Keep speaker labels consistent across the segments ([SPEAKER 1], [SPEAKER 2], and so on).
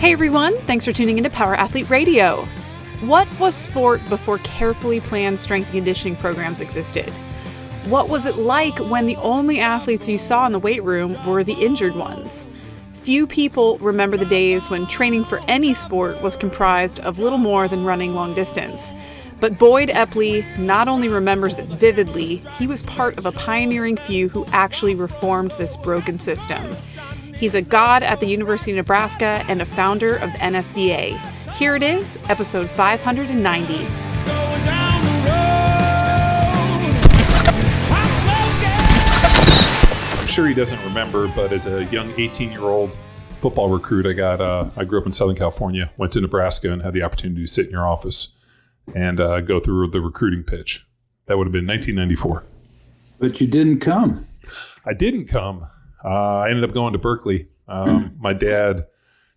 [SPEAKER 1] Hey everyone, thanks for tuning into Power Athlete Radio. What was sport before carefully planned strength and conditioning programs existed? What was it like when the only athletes you saw in the weight room were the injured ones? Few people remember the days when training for any sport was comprised of little more than running long distance. But Boyd Epley not only remembers it vividly, he was part of a pioneering few who actually reformed this broken system. He's a god at the University of Nebraska and a founder of the NSCA. Here it is, episode 590.
[SPEAKER 2] I'm sure he doesn't remember, but as a young 18-year-old football recruit, I grew up in Southern California, went to Nebraska and had the opportunity to sit in your office and go through the recruiting pitch. That would have been 1994.
[SPEAKER 3] But you didn't come.
[SPEAKER 2] I didn't come. I ended up going to Berkeley. My dad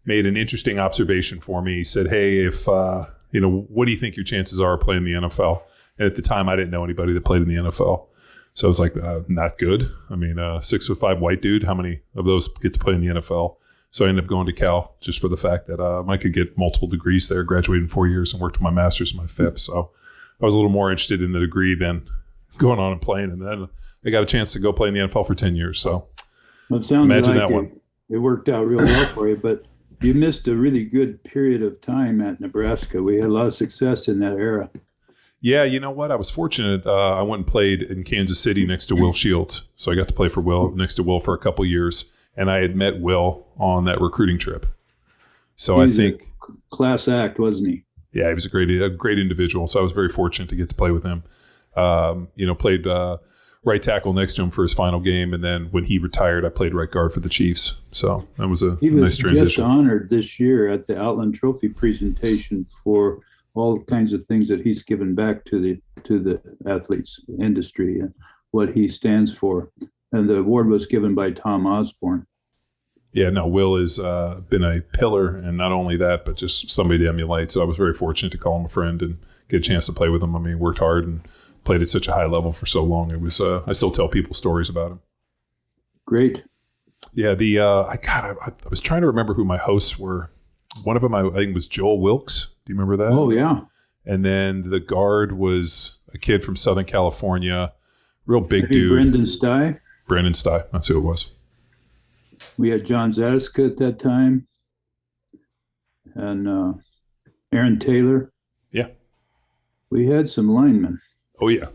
[SPEAKER 2] made an interesting observation for me. He said, hey, if, what do you think your chances are of playing in the NFL? And at the time, I didn't know anybody that played in the NFL. So I was like, not good. I mean, 6'5" white dude, how many of those get to play in the NFL? So I ended up going to Cal just for the fact that I could get multiple degrees there, graduated in 4 years and worked on my master's in my fifth. So I was a little more interested in the degree than going on and playing. And then I got a chance to go play in the NFL for 10 years. So
[SPEAKER 3] well, it sounds
[SPEAKER 2] imagine
[SPEAKER 3] like
[SPEAKER 2] that one.
[SPEAKER 3] It worked out real well for you, but you missed a really good period of time at Nebraska. We had a lot of success in that era.
[SPEAKER 2] Yeah, you know what? I was fortunate. I went and played in Kansas City next to Will Shields. So I got to play for Will next to Will for a couple years. And I had met Will on that recruiting trip. So I think
[SPEAKER 3] a class act, wasn't he?
[SPEAKER 2] Yeah, he was a great individual. So I was very fortunate to get to play with him. Played right tackle next to him for his final game. And then when he retired, I played right guard for the Chiefs. So that was a nice transition.
[SPEAKER 3] He was just honored this year at the Outland Trophy presentation for all kinds of things that he's given back to the athletes industry and what he stands for. And the award was given by Tom Osborne.
[SPEAKER 2] Yeah, no, Will has been a pillar, and not only that, but just somebody to emulate. So I was very fortunate to call him a friend and get a chance to play with him. I mean, worked hard and played at such a high level for so long. It was I still tell people stories about him.
[SPEAKER 3] Great.
[SPEAKER 2] Yeah, I was trying to remember who my hosts were. One of them, I think, was Joel Wilkes. Do you remember that?
[SPEAKER 3] Oh, yeah.
[SPEAKER 2] And then the guard was a kid from Southern California, real big dude. Brendan Stye. That's who it was.
[SPEAKER 3] We had John Zadiska at that time and Aaron Taylor.
[SPEAKER 2] Yeah.
[SPEAKER 3] We had some linemen.
[SPEAKER 2] Oh, yeah.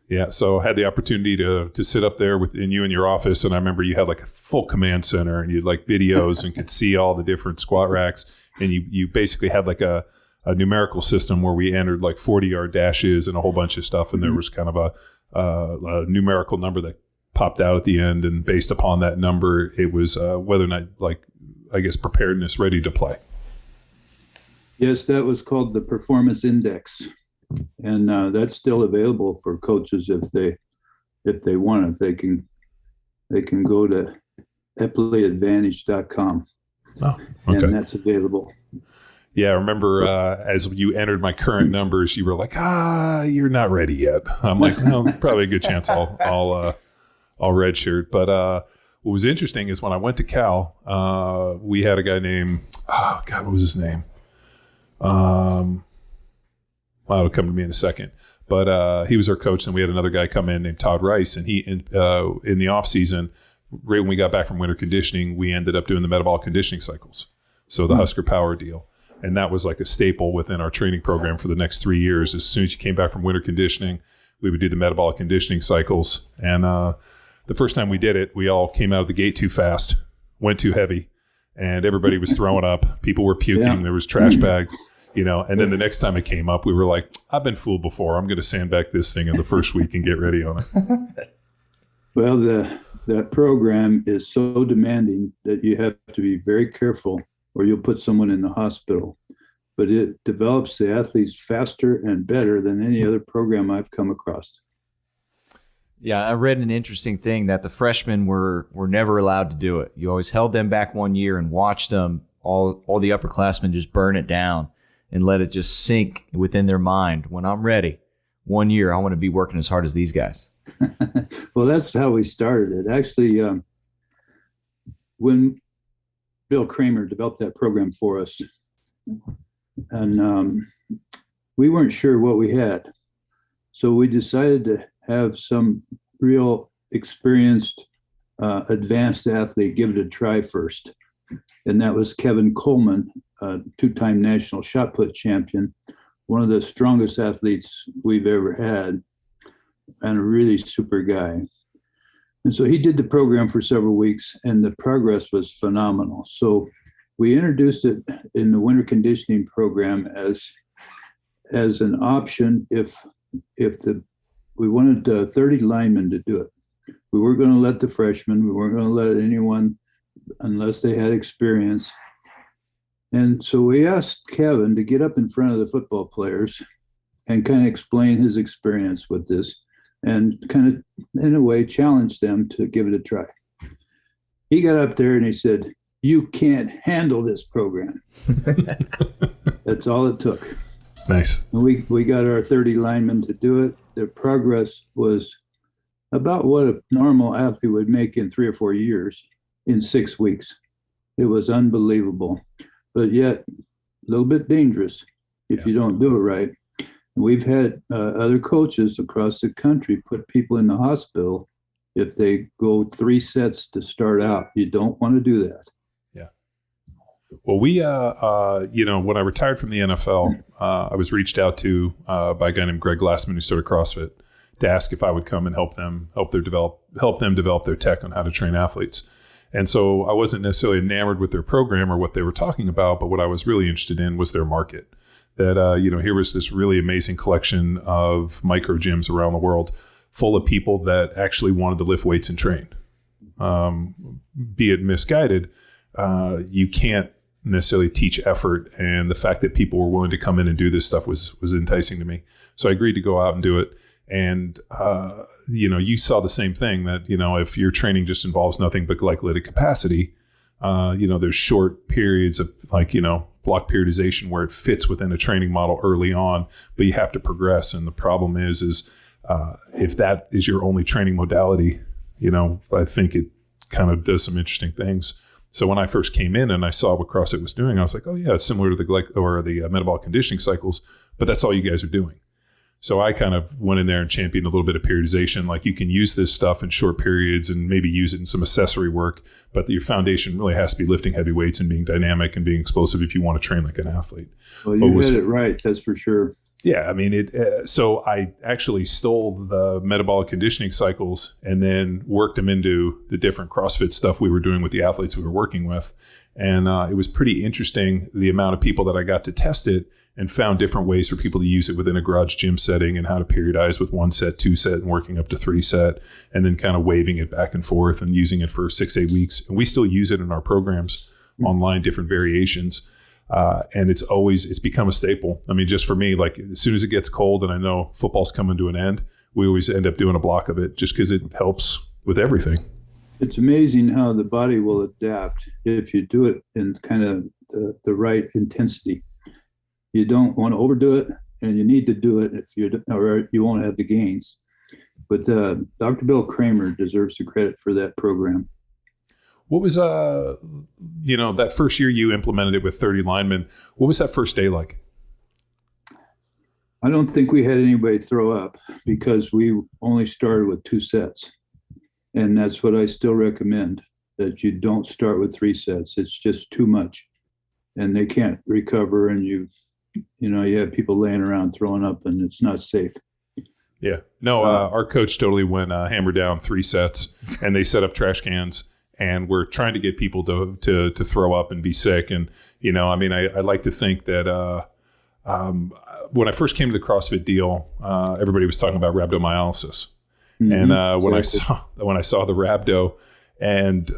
[SPEAKER 2] Yeah, so I had the opportunity to sit up there in you in your office, and I remember you had like a full command center, and you had like videos and could see all the different squat racks, and you basically had like a numerical system where we entered like 40-yard dashes and a whole bunch of stuff, and there was kind of a numerical number that popped out at the end, and based upon that number, it was whether or not, like, I guess, preparedness, ready to play.
[SPEAKER 3] Yes, that was called the Performance Index. And that's still available for coaches if they want it. They can go to epleyadvantage.com.
[SPEAKER 2] Oh, okay.
[SPEAKER 3] And that's available.
[SPEAKER 2] Yeah, I remember as you entered my current numbers, you were like, you're not ready yet. I'm like, well, probably a good chance I'll redshirt. But what was interesting is when I went to Cal, we had a guy named, what was his name? Well, it'll come to me in a second. But he was our coach, and we had another guy come in named Todd Rice. And he, in the off season, right when we got back from winter conditioning, we ended up doing the metabolic conditioning cycles. So the Husker Power deal. And that was like a staple within our training program for the next 3 years. As soon as you came back from winter conditioning, we would do the metabolic conditioning cycles. And the first time we did it, we all came out of the gate too fast, went too heavy, and everybody was throwing up. People were puking. Yeah. There was trash bags. And then the next time it came up, we were like, I've been fooled before. I'm going to sandbag this thing in the first week and get ready on it.
[SPEAKER 3] Well, that program is so demanding that you have to be very careful or you'll put someone in the hospital. But it develops the athletes faster and better than any other program I've come across.
[SPEAKER 4] Yeah, I read an interesting thing that the freshmen were never allowed to do it. You always held them back 1 year and watched them, all the upperclassmen just burn it down and let it just sink within their mind. When I'm ready, 1 year, I want to be working as hard as these guys.
[SPEAKER 3] Well, that's how we started it. Actually, when Bill Kramer developed that program for us. And we weren't sure what we had. So we decided to have some real experienced advanced athlete give it a try first. And that was Kevin Coleman, a two-time national shot put champion, one of the strongest athletes we've ever had, and a really super guy. And so he did the program for several weeks, and the progress was phenomenal. So we introduced it in the winter conditioning program as an option if we wanted 30 linemen to do it. We weren't going to let the freshmen, we weren't going to let anyone unless they had experience. And so we asked Kevin to get up in front of the football players and kind of explain his experience with this and kind of, in a way, challenge them to give it a try. He got up there and he said, "You can't handle this program." That's all it took.
[SPEAKER 2] Nice.
[SPEAKER 3] And we got our 30 linemen to do it. Their progress was about what a normal athlete would make in 3 or 4 years in 6 weeks. It was unbelievable, but yet a little bit dangerous if you don't do it right. And we've had other coaches across the country put people in the hospital if they go 3 sets to start out. You don't want to do that.
[SPEAKER 2] Yeah. Well, we, when I retired from the NFL, I was reached out to by a guy named Greg Glassman who started CrossFit to ask if I would come and help them develop their tech on how to train athletes. And so I wasn't necessarily enamored with their program or what they were talking about, but what I was really interested in was their market. That, here was this really amazing collection of micro gyms around the world full of people that actually wanted to lift weights and train. Be it misguided, you can't necessarily teach effort. And the fact that people were willing to come in and do this stuff was enticing to me. So I agreed to go out and do it. And, you saw the same thing that, if your training just involves nothing but glycolytic capacity, there's short periods of block periodization where it fits within a training model early on, but you have to progress. And the problem is if that is your only training modality, I think it kind of does some interesting things. So when I first came in and I saw what CrossFit was doing, I was like, oh yeah, it's similar to the metabolic conditioning cycles, but that's all you guys are doing. So I kind of went in there and championed a little bit of periodization. Like you can use this stuff in short periods and maybe use it in some accessory work, but your foundation really has to be lifting heavy weights and being dynamic and being explosive if you want to train like an athlete.
[SPEAKER 3] Well, you did it right. That's for sure.
[SPEAKER 2] Yeah. I mean, so I actually stole the metabolic conditioning cycles and then worked them into the different CrossFit stuff we were doing with the athletes we were working with. And it was pretty interesting, the amount of people that I got to test it and found different ways for people to use it within a garage gym setting and how to periodize with 1 set, 2 set, and working up to 3 set, and then kind of waving it back and forth and using it for 6-8 weeks. And we still use it in our programs online, different variations. And it's become a staple. I mean, just for me, like as soon as it gets cold and I know football's coming to an end, we always end up doing a block of it just because it helps with everything.
[SPEAKER 3] It's amazing how the body will adapt if you do it in kind of the right intensity. You don't want to overdo it, and you need to do it or you won't have the gains. But Dr. Bill Kramer deserves the credit for that program.
[SPEAKER 2] What was, that first year you implemented it with 30 linemen, what was that first day like?
[SPEAKER 3] I don't think we had anybody throw up because we only started with 2 sets. And that's what I still recommend, that you don't start with 3 sets. It's just too much. And they can't recover, and you have people laying around throwing up, and it's not safe.
[SPEAKER 2] Yeah. No, our coach totally went hammer down 3 sets, and they set up trash cans. And we're trying to get people to throw up and be sick. And, I like to think that when I first came to the CrossFit deal, everybody was talking about rhabdomyolysis. Mm-hmm. And when I saw the rhabdo and,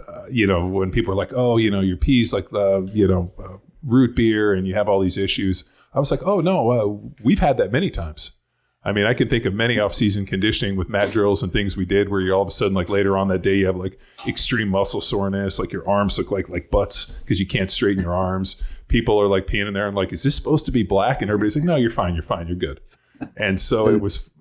[SPEAKER 2] when people are like, oh, your pee's like the, root beer and you have all these issues. I was like, oh, no, we've had that many times. I mean, I can think of many off-season conditioning with mat drills and things we did where you all of a sudden, like later on that day, you have like extreme muscle soreness, like your arms look like butts because you can't straighten your arms. People are like peeing in there and like, is this supposed to be black? And everybody's like, no, you're fine, you're good. And so it was.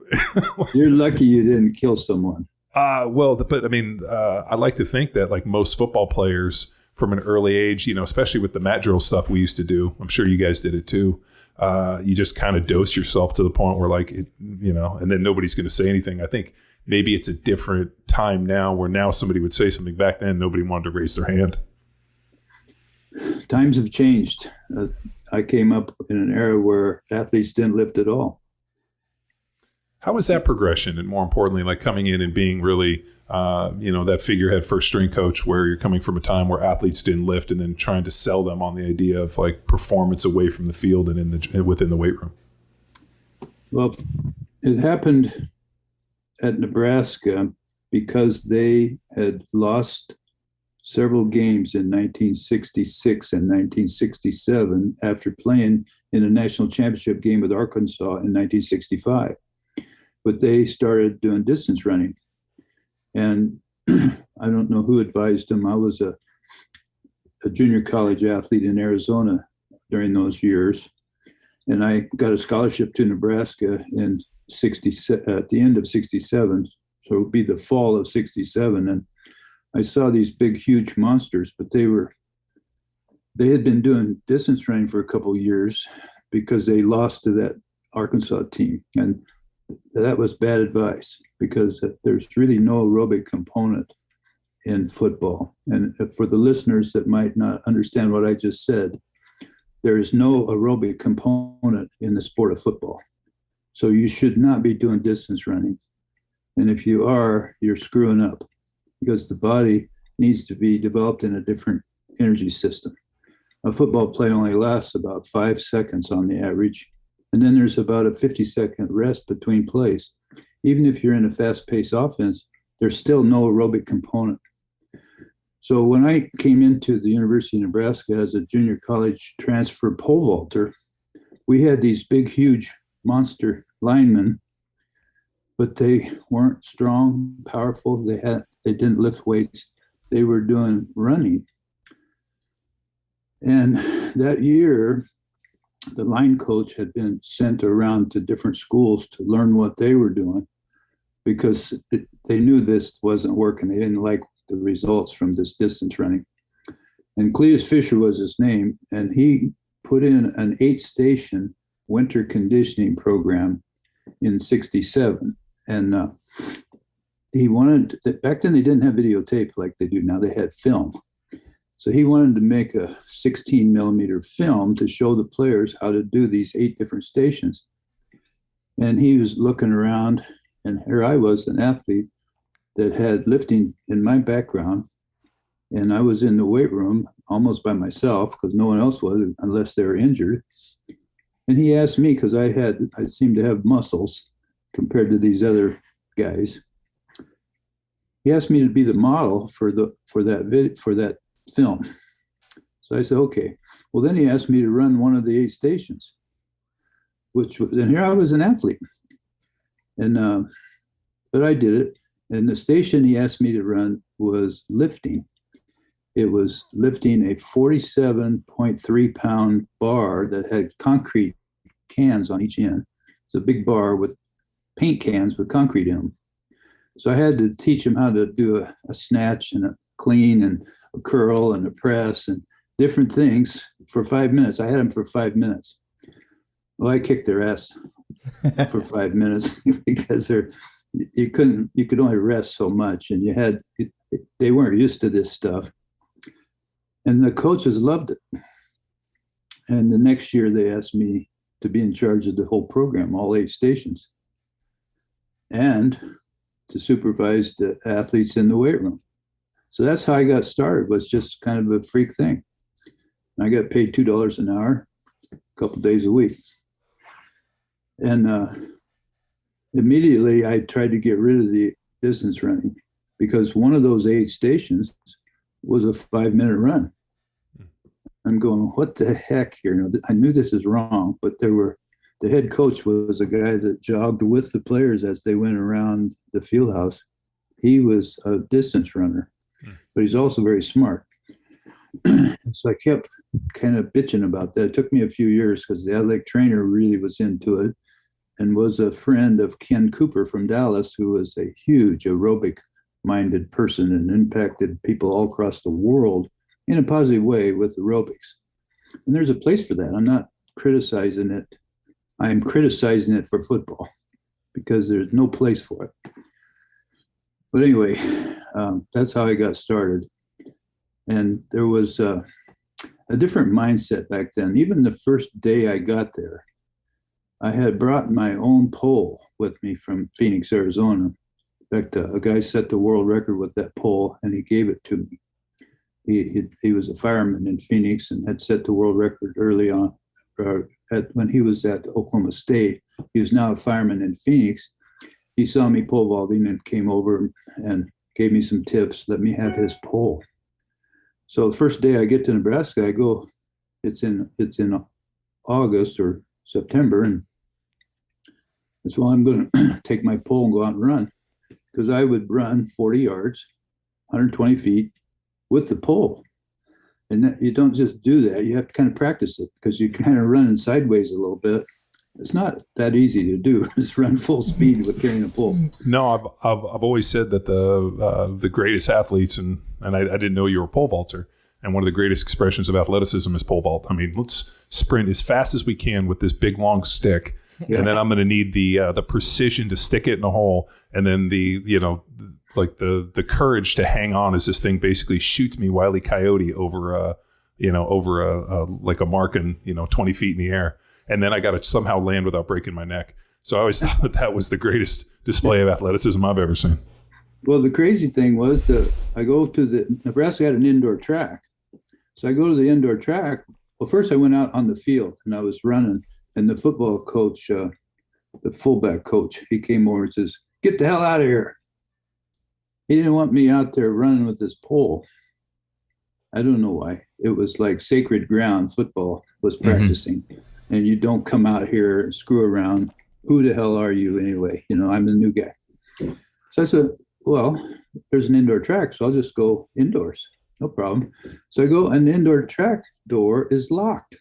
[SPEAKER 3] You're lucky you didn't kill someone.
[SPEAKER 2] I like to think that like most football players from an early age, especially with the mat drill stuff we used to do. I'm sure you guys did it too. You just kind of dose yourself to the point where and then nobody's going to say anything. I think maybe it's a different time now where now somebody would say something. Back then, nobody wanted to raise their hand.
[SPEAKER 3] Times have changed. I came up in an era where athletes didn't lift at all.
[SPEAKER 2] How was that progression? And more importantly, like coming in and being really, that figurehead first string coach where you're coming from a time where athletes didn't lift and then trying to sell them on the idea of like performance away from the field and within the weight room? Well,
[SPEAKER 3] it happened at Nebraska because they had lost several games in 1966 and 1967 after playing in a national championship game with Arkansas in 1965. But they started doing distance running. And I don't know who advised them. I was a junior college athlete in Arizona during those years. And I got a scholarship to Nebraska in at the end of 67. So it would be the fall of 67. And I saw these big, huge monsters, but they had been doing distance running for a couple of years because they lost to that Arkansas team. And that was bad advice because there's really no aerobic component in football. And for the listeners that might not understand what I just said, there is no aerobic component in the sport of football. So you should not be doing distance running. And if you are, you're screwing up because the body needs to be developed in a different energy system. A football play only lasts about 5 seconds on the average. And then there's about a 50-second rest between plays. Even if you're in a fast-paced offense, there's still no aerobic component. So when I came into the University of Nebraska as a junior college transfer pole vaulter, we had these big, huge monster linemen, but they weren't strong, powerful. They didn't lift weights. They were doing running. And that year, the line coach had been sent around to different schools to learn what they were doing because they knew this wasn't working. They didn't like the results from this distance running. And Cletus Fisher was his name, and he put in an 8-station winter conditioning program in 67. And he wanted, back then they didn't have videotape like they do now, they had film. So he wanted to make a 16 millimeter film to show the players how to do these 8 different stations. And he was looking around, and here I was, an athlete that had lifting in my background. And I was in the weight room almost by myself because no one else was unless they were injured. And he asked me, because I seemed to have muscles compared to these other guys. He asked me to be the model for that film. So I said, okay. Well, then he asked me to run one of the 8 stations, and here I was an athlete. And, but I did it. And the station he asked me to run was lifting. It was lifting a 47.3 pound bar that had concrete cans on each end. It's a big bar with paint cans with concrete in them. So I had to teach him how to do a snatch and a clean and a curl and a press and different things for 5 minutes. I had him for 5 minutes. Well, I kicked their ass for 5 minutes because you could only rest so much, and they weren't used to this stuff. And the coaches loved it. And the next year they asked me to be in charge of the whole program, all 8 stations, and to supervise the athletes in the weight room. So that's how I got started, was just kind of a freak thing. And I got paid $2 an hour, a couple days a week. And immediately I tried to get rid of the distance running because one of those 8 stations was a 5-minute run. I'm going, what the heck here? I knew this is wrong, but the head coach was a guy that jogged with the players as they went around the field house. He was a distance runner, but he's also very smart. So I kept kind of bitching about that. It took me a few years because the athletic trainer really was into it and was a friend of Ken Cooper from Dallas, who was a huge aerobic-minded person and impacted people all across the world in a positive way with aerobics. And there's a place for that. I'm not criticizing it. I'm criticizing it for football because there's no place for it. But anyway, that's how I got started. And there was a different mindset back then. Even the first day I got there, I had brought my own pole with me from Phoenix, Arizona. In fact, a guy set the world record with that pole, and he gave it to me. He was a fireman in Phoenix and had set the world record early on. When he was at Oklahoma State, he was now a fireman in Phoenix. He saw me pole vaulting and came over and gave me some tips, let me have his pole. So the first day I get to Nebraska, I go, it's in August or September, and that's why I'm going to take my pole and go out and run, because I would run 40 yards, 120 feet with the pole. And that, you don't just do that. You have to kind of practice it, because you're kind of running sideways a little bit. It's not that easy to do. Just run full speed with carrying a pole.
[SPEAKER 2] No, I've always said that the greatest athletes, and I didn't know you were a pole vaulter, and one of the greatest expressions of athleticism is pole vault. I mean, let's sprint as fast as we can with this big long stick, and then I'm going to need the precision to stick it in a hole, and then the courage to hang on as this thing basically shoots me Wile E. Coyote over a mark in 20 feet in the air. And then I got to somehow land without breaking my neck. So I always thought that was the greatest display of athleticism I've ever seen.
[SPEAKER 3] Well, the crazy thing was that I go to Nebraska had an indoor track. So I go to the indoor track. Well, first I went out on the field and I was running, and the football coach, the fullback coach, he came over and says, "Get the hell out of here." He didn't want me out there running with this pole. I don't know why. It was like sacred ground. Football was practicing, and you don't come out here and screw around. Who the hell are you anyway? I'm the new guy. So I said, well, there's an indoor track, so I'll just go indoors. No problem. So I go, and the indoor track door is locked.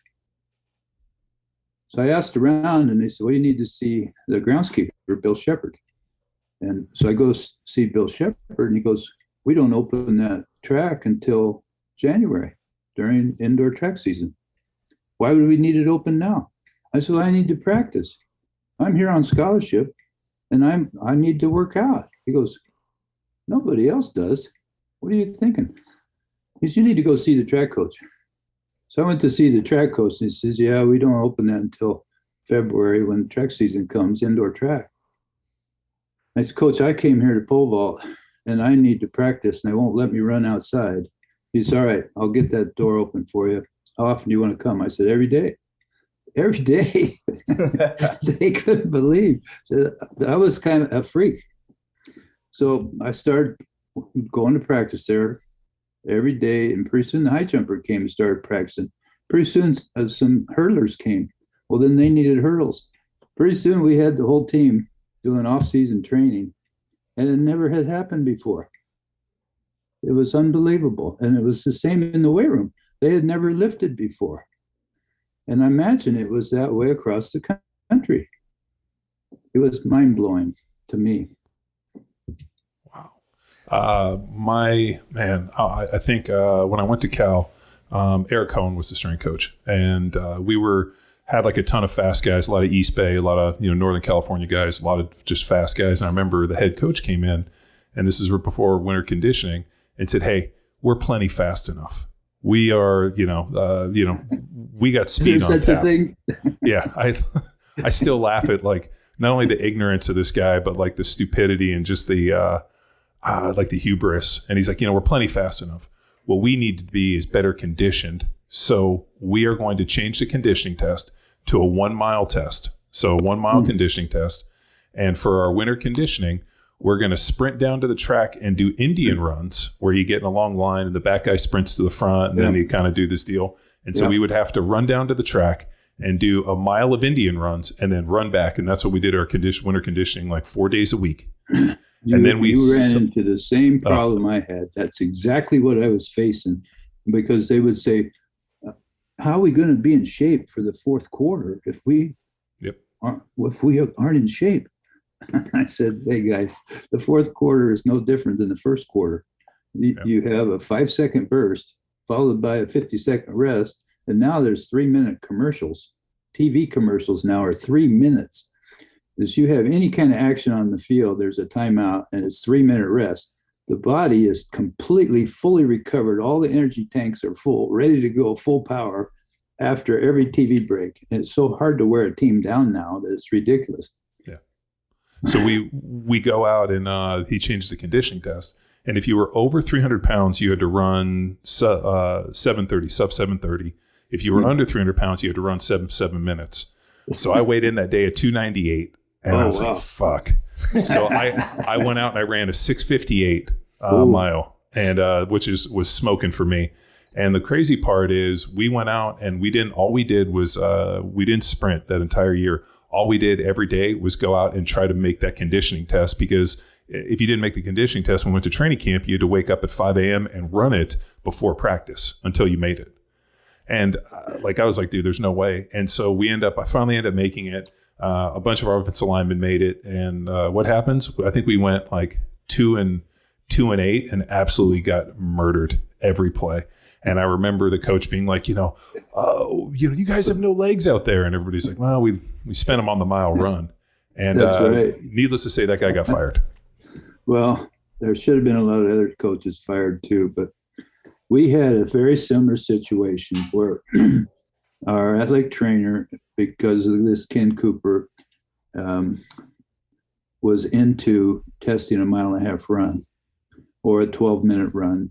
[SPEAKER 3] So I asked around, and they said, well, you need to see the groundskeeper, Bill Shepard. And so I go see Bill Shepard, and he goes, we don't open that track until January during indoor track season. Why would we need it open now? I said, well, I need to practice. I'm here on scholarship, and I need to work out. He goes, nobody else does. What are you thinking? He said, you need to go see the track coach. So I went to see the track coach, and he says, yeah, we don't open that until February when track season comes, indoor track. I said, Coach, I came here to pole vault, and I need to practice, and they won't let me run outside. He said, all right, I'll get that door open for you. How often do you want to come? I said, every day. Every day. They couldn't believe that I was kind of a freak. So I started going to practice there every day, and pretty soon the high jumper came and started practicing. Pretty soon some hurdlers came. Well, then they needed hurdles. Pretty soon we had the whole team doing off-season training, and it never had happened before. It was unbelievable. And it was the same in the weight room. They had never lifted before. And I imagine it was that way across the country. It was mind-blowing to me.
[SPEAKER 2] Wow. I think when I went to Cal, Eric Cohn was the strength coach. And we had like a ton of fast guys, a lot of East Bay, a lot of Northern California guys, a lot of just fast guys. And I remember the head coach came in, and this is before winter conditioning, and said, "Hey, we're plenty fast enough. We are, we got speed on tap." Yeah, I still laugh at like not only the ignorance of this guy, but like the stupidity and just the like the hubris. And he's like, we're plenty fast enough. What we need to be is better conditioned. So we are going to change the conditioning test to a 1 mile test. So a 1 mile conditioning test. And for our winter conditioning, we're going to sprint down to the track and do Indian runs where you get in a long line and the back guy sprints to the front, and then you kind of do this deal. And so we would have to run down to the track and do a mile of Indian runs and then run back. And that's what we did our winter conditioning, like 4 days a week. And then you
[SPEAKER 3] ran into the same problem I had. That's exactly what I was facing, because they would say, how are we going to be in shape for the fourth quarter if we aren't in shape? I said, hey guys, the fourth quarter is no different than the first quarter. You have a 5-second burst, followed by a 50-second rest. And now there's 3-minute commercials. TV commercials now are 3 minutes. As you have any kind of action on the field, there's a timeout and it's 3-minute rest. The body is completely, fully recovered. All the energy tanks are full, ready to go, full power after every TV break. And it's so hard to wear a team down now that it's ridiculous.
[SPEAKER 2] Yeah. So we go out and he changed the conditioning test. And if you were over 300 pounds, you had to run 7:30, sub 7:30. If you were under 300 pounds, you had to run 7 minutes. So I weighed in that day at 298. And I was like, fuck. So I went out and I ran a 6:58 mile, and which was smoking for me. And the crazy part is we went out and we didn't sprint that entire year. All we did every day was go out and try to make that conditioning test, because if you didn't make the conditioning test when we went to training camp, you had to wake up at 5 a.m. and run it before practice until you made it. And I was like, dude, there's no way. And so I finally ended up making it. A bunch of our offensive linemen made it. And what happens? I think we went like 2-8 and absolutely got murdered every play. And I remember the coach being like, you guys have no legs out there. And everybody's like, well, we spent them on the mile run. And
[SPEAKER 3] that's right.
[SPEAKER 2] Needless to say, that guy got fired.
[SPEAKER 3] Well, there should have been a lot of other coaches fired too, but we had a very similar situation where our athletic trainer, because of this Ken Cooper, was into testing a 1.5 mile run or a 12-minute run.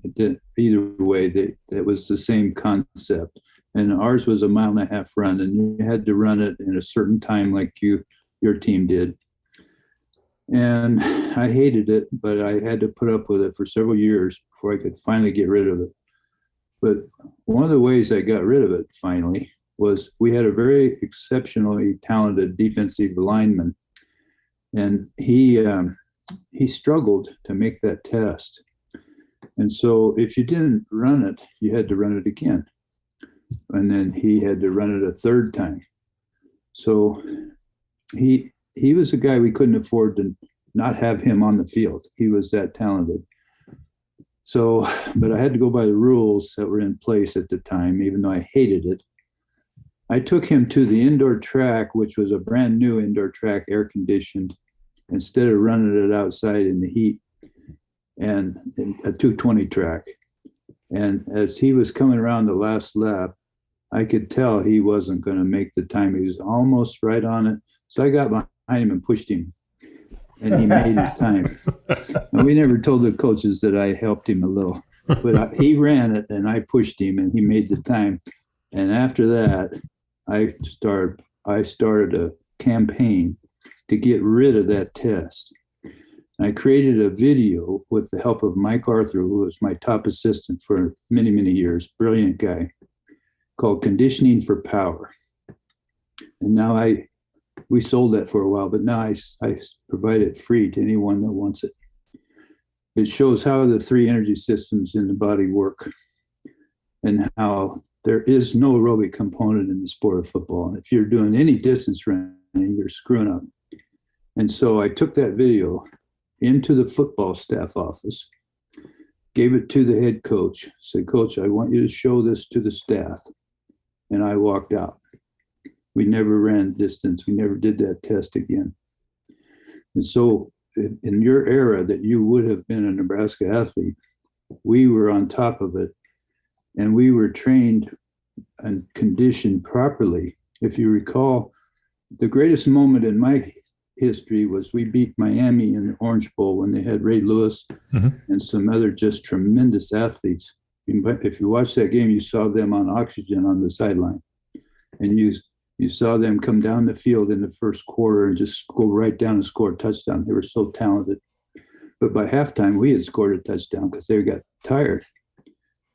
[SPEAKER 3] Either way, that was the same concept. And ours was a 1.5 mile run, and you had to run it in a certain time like your team did. And I hated it, but I had to put up with it for several years before I could finally get rid of it. But one of the ways I got rid of it finally was we had a very exceptionally talented defensive lineman, and he struggled to make that test. And so if you didn't run it, you had to run it again. And then he had to run it a third time. So he was a guy we couldn't afford to not have him on the field. He was that talented. So, but I had to go by the rules that were in place at the time, even though I hated it. I took him to the indoor track, which was a brand new indoor track, air conditioned, instead of running it outside in the heat, and a 220 track. And as he was coming around the last lap, I could tell he wasn't going to make the time. He was almost right on it. So I got behind him and pushed him, and he made his time. And we never told the coaches that I helped him a little, but he ran it and I pushed him and he made the time. And after that, I started a campaign to get rid of that test. I created a video with the help of Mike Arthur, who was my top assistant for many, many years, brilliant guy, called Conditioning for Power. And now we sold that for a while, but now I provide it free to anyone that wants it. It shows how the 3 energy systems in the body work and how there is no aerobic component in the sport of football. And if you're doing any distance running, you're screwing up. And so I took that video into the football staff office, gave it to the head coach, said, Coach, I want you to show this to the staff. And I walked out. We never ran distance. We never did that test again. And so in your era that you would have been a Nebraska athlete, we were on top of it. And we were trained and conditioned properly. If you recall, the greatest moment in my history was we beat Miami in the Orange Bowl when they had Ray Lewis and some other just tremendous athletes. If you watched that game, you saw them on oxygen on the sideline. And you saw them come down the field in the first quarter and just go right down and score a touchdown. They were so talented. But by halftime, we had scored a touchdown because they got tired.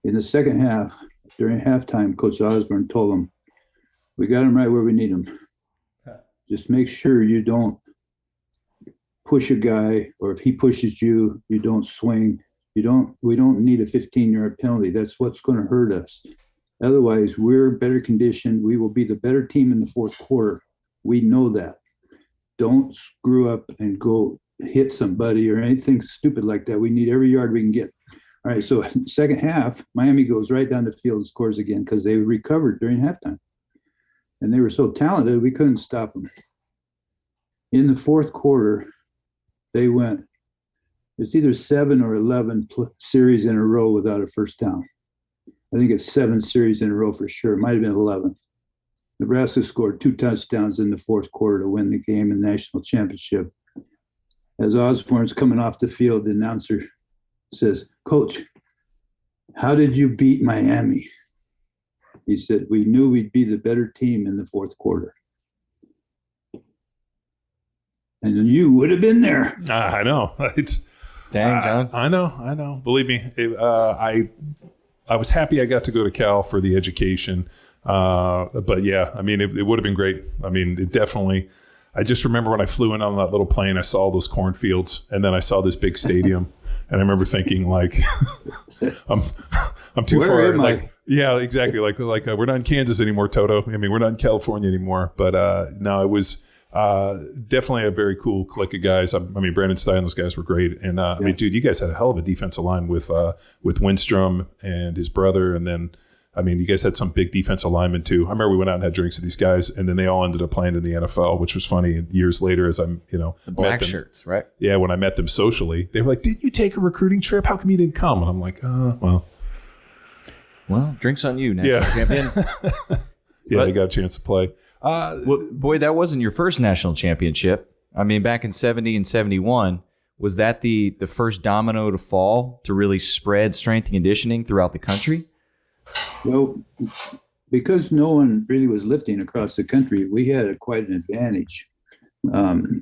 [SPEAKER 3] In the second half, during halftime, Coach Osborne told them, we got them right where we need them. Just make sure you don't push a guy, or if he pushes you, you don't swing. We don't need a 15-yard penalty. That's what's going to hurt us. Otherwise, we're better conditioned. We will be the better team in the fourth quarter. We know that. Don't screw up and go hit somebody or anything stupid like that. We need every yard we can get. All right, so second half, Miami goes right down the field and scores again because they recovered during halftime. And they were so talented, we couldn't stop them. In the fourth quarter, they went, it's either 7 or 11 series in a row without a first down. I think it's 7 series in a row for sure. It might have been 11. Nebraska scored 2 touchdowns in the fourth quarter to win the game in the national championship. As Osborne's coming off the field, the announcer says, "Coach, how did you beat Miami?" He said, "We knew we'd be the better team in the fourth quarter." And you would have been there.
[SPEAKER 2] I know.
[SPEAKER 4] Dang, John.
[SPEAKER 2] I know. Believe me, I was happy I got to go to Cal for the education. But yeah, I mean, it would have been great. I mean, it definitely. I just remember when I flew in on that little plane, I saw those cornfields, and then I saw this big stadium, and I remember thinking, like, I'm too
[SPEAKER 3] Where
[SPEAKER 2] far.
[SPEAKER 3] am I?
[SPEAKER 2] Like, yeah, exactly. Like we're not in Kansas anymore, Toto. I mean, we're not in California anymore. But no, it was definitely a very cool clique of guys. I mean, Brandon Stein, those guys were great, and I mean, dude, you guys had a hell of a defensive line with Windstrom and his brother, and then. I mean, you guys had some big defensive linemen too. I remember we went out and had drinks with these guys, and then they all ended up playing in the NFL, which was funny. Years later, as I'm,
[SPEAKER 4] the black shirts, right?
[SPEAKER 2] Yeah, when I met them socially, they were like, "Did you take a recruiting trip? How come you didn't come?" And I'm like, well,
[SPEAKER 4] drinks on you, national champion."
[SPEAKER 2] Yeah, they got a chance to play.
[SPEAKER 4] Boy, that wasn't your first national championship. I mean, back in 70 and 71, was that the first domino to fall to really spread strength and conditioning throughout the country?
[SPEAKER 3] Well, because no one really was lifting across the country, we had quite an advantage. And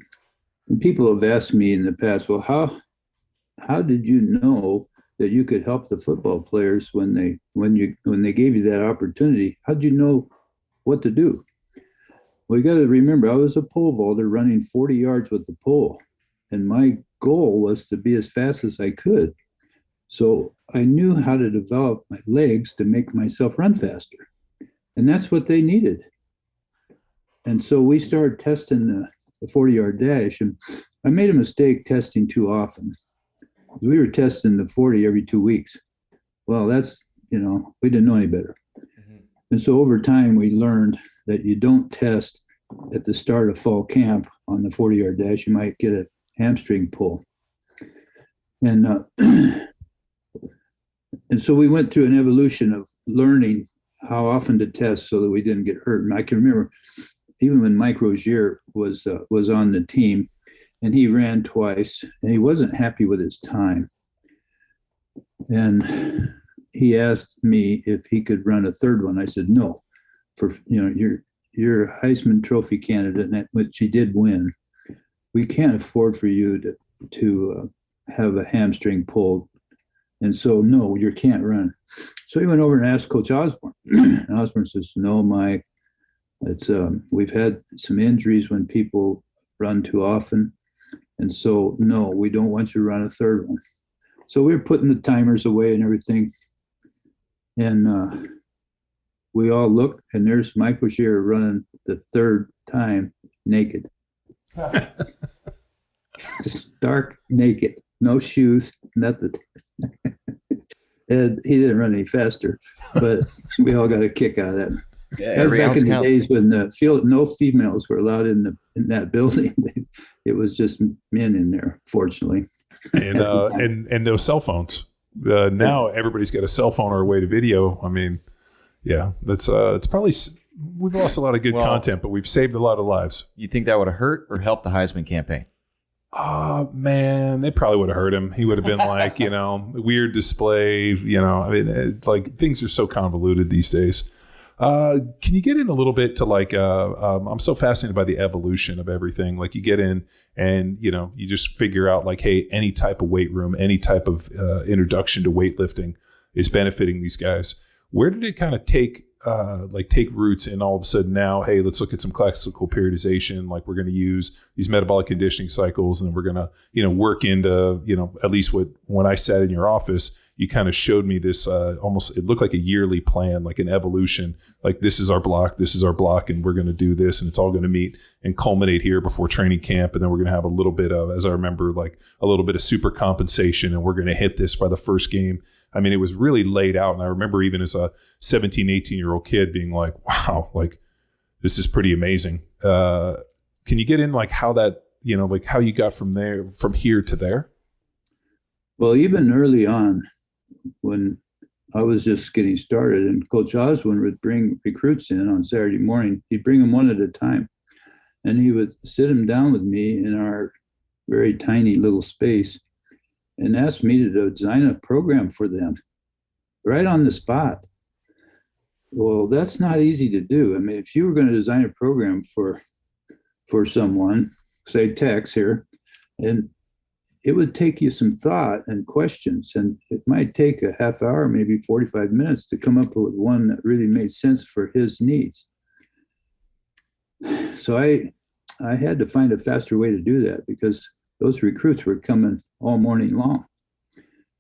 [SPEAKER 3] people have asked me in the past, well, how did you know that you could help the football players when they gave you that opportunity? How did you know what to do? Well, you got to remember, I was a pole vaulter running 40 yards with the pole, and my goal was to be as fast as I could. So I knew how to develop my legs to make myself run faster. And that's what they needed. And so we started testing the 40-yard dash. And I made a mistake testing too often. We were testing the 40 every 2 weeks. Well, that's, we didn't know any better. Mm-hmm. And so over time, we learned that you don't test at the start of fall camp on the 40-yard dash. You might get a hamstring pull. And so we went through an evolution of learning how often to test so that we didn't get hurt. And I can remember even when Mike Rozier was on the team, and he ran twice, and he wasn't happy with his time. And he asked me if he could run a third one. I said, no, you're a Heisman Trophy candidate, which he did win. We can't afford for you to have a hamstring pulled. And so, no, you can't run. So he went over and asked Coach Osborne. And Osborne says, no, Mike, we've had some injuries when people run too often. And so, no, we don't want you to run a third one. So we were putting the timers away and everything. And we all looked, and there's Mike Rozier running the third time naked. Just stark naked, no shoes, nothing. And he didn't run any faster, but we all got a kick out of that.
[SPEAKER 4] Yeah,
[SPEAKER 3] that was back in the days when no females were allowed in that building. It was just men in there, fortunately.
[SPEAKER 2] And no cell phones. Now everybody's got a cell phone or a way to video. I mean, yeah, that's it's probably we've lost a lot of good content, but we've saved a lot of lives.
[SPEAKER 4] You think that would have hurt or helped the Heisman campaign?
[SPEAKER 2] Oh, man, they probably would have hurt him. He would have been like, weird display. I mean, like things are so convoluted these days. Can you get in a little bit to like, I'm so fascinated by the evolution of everything. Like you get in and, you just figure out like, hey, any type of weight room, any type of introduction to weightlifting is benefiting these guys. Where did it kind of take roots, and all of a sudden now, hey, let's look at some classical periodization. Like we're going to use these metabolic conditioning cycles, and then we're going to, work into, at least when I sat in your office, you kind of showed me this almost, it looked like a yearly plan, like an evolution, like this is our block, and we're going to do this, and it's all going to meet and culminate here before training camp. And then we're going to have a little bit of, as I remember, like a little bit of super compensation, and we're going to hit this by the first game. I mean, it was really laid out. And I remember even as a 17, 18-year-old kid being like, wow, like this is pretty amazing. Can you get in like how that, like how you got from here to there?
[SPEAKER 3] Well, even early on, when I was just getting started, and Coach Oswin would bring recruits in on Saturday morning, he'd bring them one at a time. And he would sit them down with me in our very tiny little space and ask me to design a program for them right on the spot. Well, that's not easy to do. I mean, if you were going to design a program for someone, say Tex here, and it would take you some thought and questions, and it might take a half hour, maybe 45 minutes to come up with one that really made sense for his needs. So I had to find a faster way to do that because those recruits were coming all morning long.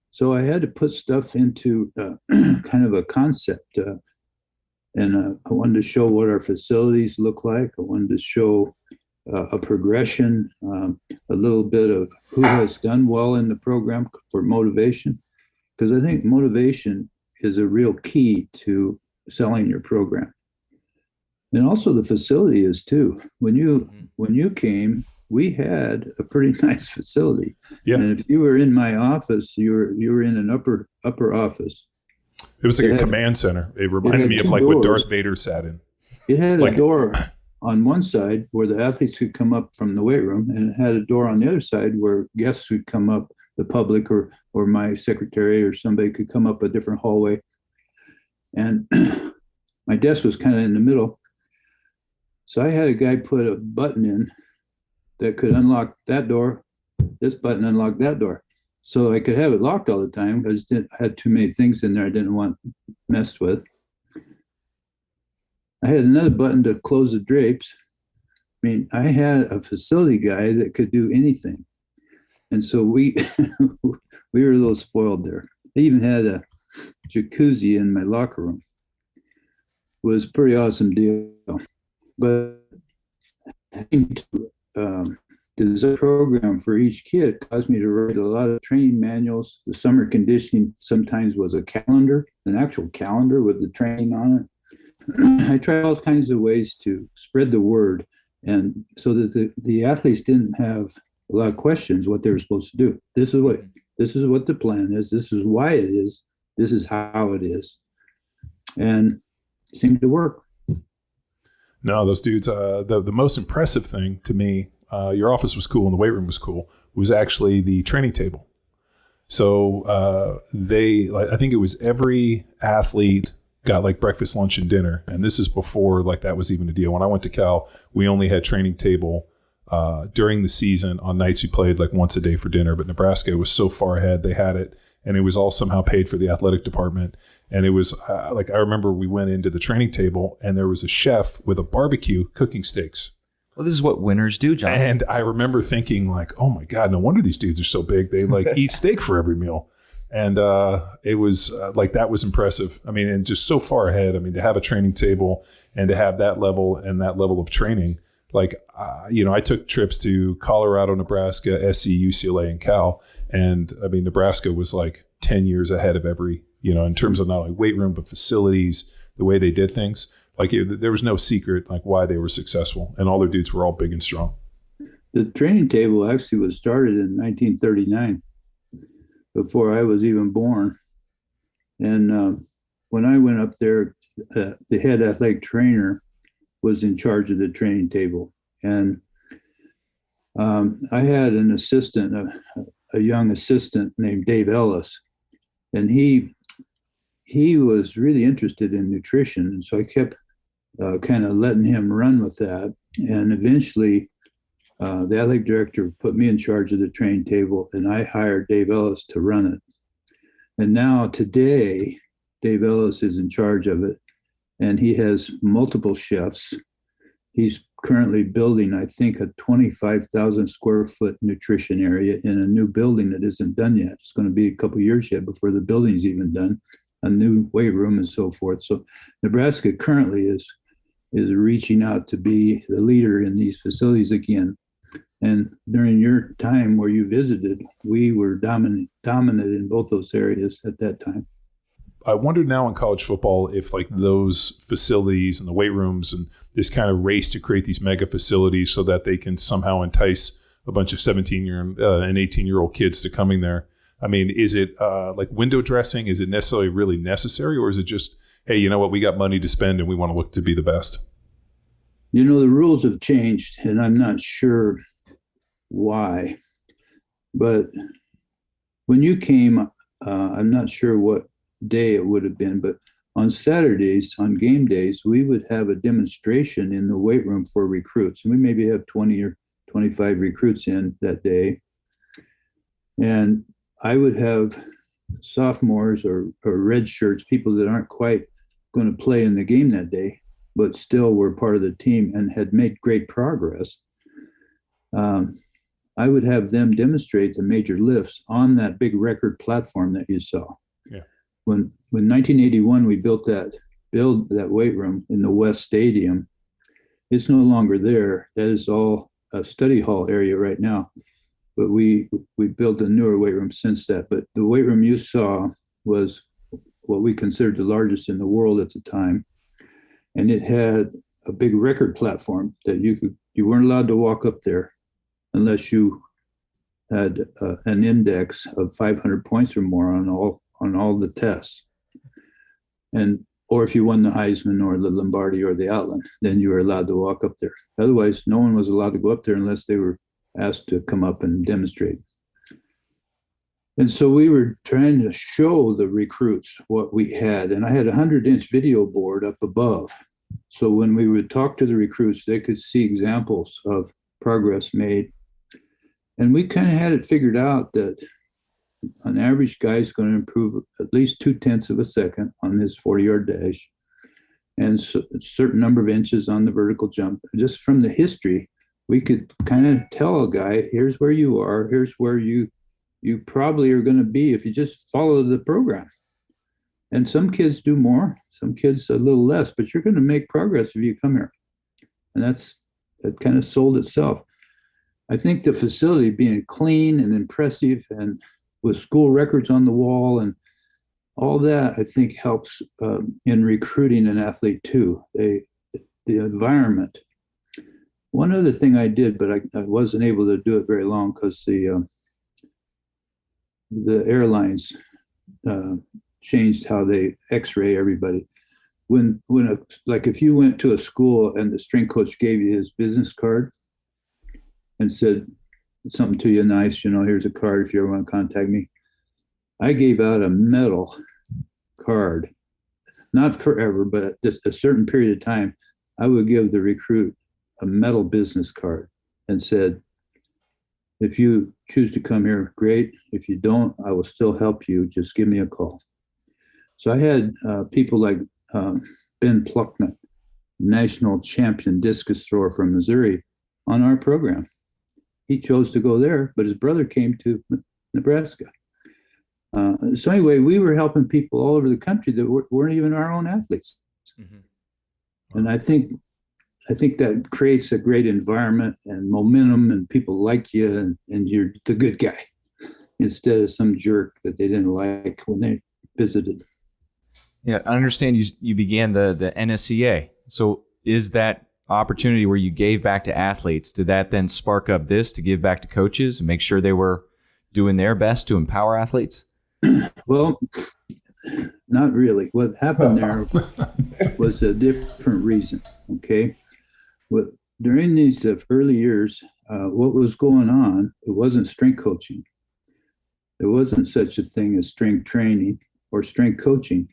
[SPEAKER 3] So I had to put stuff into kind of a concept. And I wanted to show what our facilities look like. I wanted to show a progression, a little bit of who has done well in the program for motivation. Because I think motivation is a real key to selling your program. And also the facility is too. When you came, we had a pretty nice facility. Yeah. And if you were in my office, you were in an upper office.
[SPEAKER 2] It was like a command center. It reminded me of like what Darth Vader sat in.
[SPEAKER 3] It had a door on one side where the athletes could come up from the weight room, and it had a door on the other side where guests would come up, the public or my secretary or somebody could come up a different hallway. And my desk was kind of in the middle. So I had a guy put a button in that could unlock that door. This button unlocked that door. So I could have it locked all the time because I had too many things in there I didn't want messed with. I had another button to close the drapes. I mean, I had a facility guy that could do anything. And so we we were a little spoiled there. I even had a jacuzzi in my locker room. It was a pretty awesome deal. But having to design a program for each kid caused me to write a lot of training manuals. The summer conditioning sometimes was a calendar, an actual calendar with the training on it. I tried all kinds of ways to spread the word, and so that the athletes didn't have a lot of questions what they were supposed to do. This is what the plan is. This is why it is. This is how it is, and it seemed to work.
[SPEAKER 2] No, those dudes, the most impressive thing to me, your office was cool and the weight room was cool, was actually the training table. So I think it was every athlete got like breakfast, lunch, and dinner. And this is before like that was even a deal. When I went to Cal, we only had training table during the season. On nights we played like once a day for dinner, but Nebraska was so far ahead, they had it. And it was all somehow paid for the athletic department. And it was I remember we went into the training table and there was a chef with a barbecue cooking steaks.
[SPEAKER 4] Well, this is what winners do, John.
[SPEAKER 2] And I remember thinking like, oh my God, no wonder these dudes are so big. They like eat steak for every meal. And it was like, that was impressive. I mean, and just so far ahead. I mean, to have a training table and to have that level of training. Like, I took trips to Colorado, Nebraska, SC, UCLA, and Cal. And I mean, Nebraska was like 10 years ahead of every, in terms of not only weight room, but facilities, the way they did things. Like there was no secret, like why they were successful. And all their dudes were all big and strong.
[SPEAKER 3] The training table actually was started in 1939, before I was even born. And when I went up there, the head athletic trainer was in charge of the training table. And I had an assistant, a young assistant named Dave Ellis, and he was really interested in nutrition. And so I kept kind of letting him run with that. And eventually the athletic director put me in charge of the training table, and I hired Dave Ellis to run it. And now today, Dave Ellis is in charge of it. And he has multiple chefs. He's currently building, I think, a 25,000 square foot nutrition area in a new building that isn't done yet. It's going to be a couple of years yet before the building's even done, a new weight room and so forth. So Nebraska currently is reaching out to be the leader in these facilities again. And during your time where you visited, we were dominant in both those areas at that time.
[SPEAKER 2] I wonder now in college football if like those facilities and the weight rooms and this kind of race to create these mega facilities so that they can somehow entice a bunch of 17-year and 18-year-old kids to coming there. I mean, is it like window dressing? Is it necessarily really necessary, or is it just, hey, you know what, we got money to spend and we want to look to be the best?
[SPEAKER 3] You know, the rules have changed, and I'm not sure why. But when you came, I'm not sure what day it would have been, but on Saturdays, on game days, we would have a demonstration in the weight room for recruits. And we maybe have 20 or 25 recruits in that day. And I would have sophomores or red shirts, people that aren't quite going to play in the game that day, but still were part of the team and had made great progress. I would have them demonstrate the major lifts on that big record platform that you saw.
[SPEAKER 2] Yeah.
[SPEAKER 3] When 1981 we built that weight room in the West Stadium, it's no longer there. That is all a study hall area right now. But we built a newer weight room since that. But the weight room you saw was what we considered the largest in the world at the time, and it had a big record platform that you weren't allowed to walk up there unless you had an index of 500 points or more on all the tests, or if you won the Heisman or the Lombardi or the Outland, then you were allowed to walk up there. Otherwise, no one was allowed to go up there unless they were asked to come up and demonstrate. And so we were trying to show the recruits what we had, and I had a 100-inch video board up above. So when we would talk to the recruits, they could see examples of progress made. And we kind of had it figured out that an average guy is going to improve at least 0.2 of a second on his 40-yard dash, and a certain number of inches on the vertical jump. Just from the history, we could kind of tell a guy, here's where you are, here's where you probably are going to be if you just follow the program. And some kids do more, some kids a little less, but you're going to make progress if you come here. And that kind of sold itself. I think the facility being clean and impressive and with school records on the wall and all that, I think helps in recruiting an athlete too. The environment. One other thing I did, but I wasn't able to do it very long because the airlines changed how they x-ray everybody. Like if you went to a school and the strength coach gave you his business card and said something to you nice, here's a card if you ever want to contact me. I gave out a metal card, not forever, but just a certain period of time. I would give the recruit a metal business card and said, if you choose to come here, great. If you don't, I will still help you. Just give me a call. So I had people like Ben Plucknett, national champion discus thrower from Missouri, on our program. He chose to go there, but his brother came to Nebraska. So anyway, we were helping people all over the country that weren't even our own athletes. Mm-hmm. And I think that creates a great environment and momentum, and people like you, and you're the good guy instead of some jerk that they didn't like when they visited.
[SPEAKER 4] Yeah, I understand you began the NSCA. So is that opportunity where you gave back to athletes, did that then spark up this to give back to coaches and make sure they were doing their best to empower athletes?
[SPEAKER 3] Well, not really. What happened there was a different reason, okay? During these early years, what was going on, it wasn't strength coaching. There wasn't such a thing as strength training or strength coaching.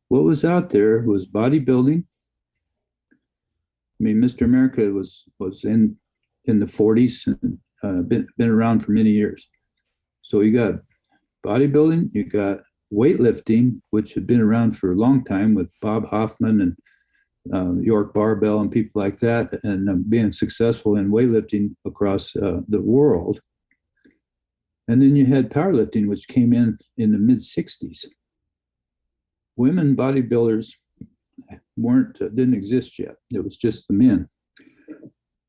[SPEAKER 3] What was out there was bodybuilding. I mean, Mr. America was in the 40s and been around for many years. So you got bodybuilding, you got weightlifting, which had been around for a long time with Bob Hoffman York Barbell and people like that, and being successful in weightlifting across the world. And then you had powerlifting, which came in the mid 60s. Women bodybuilders didn't exist yet. It was just the men.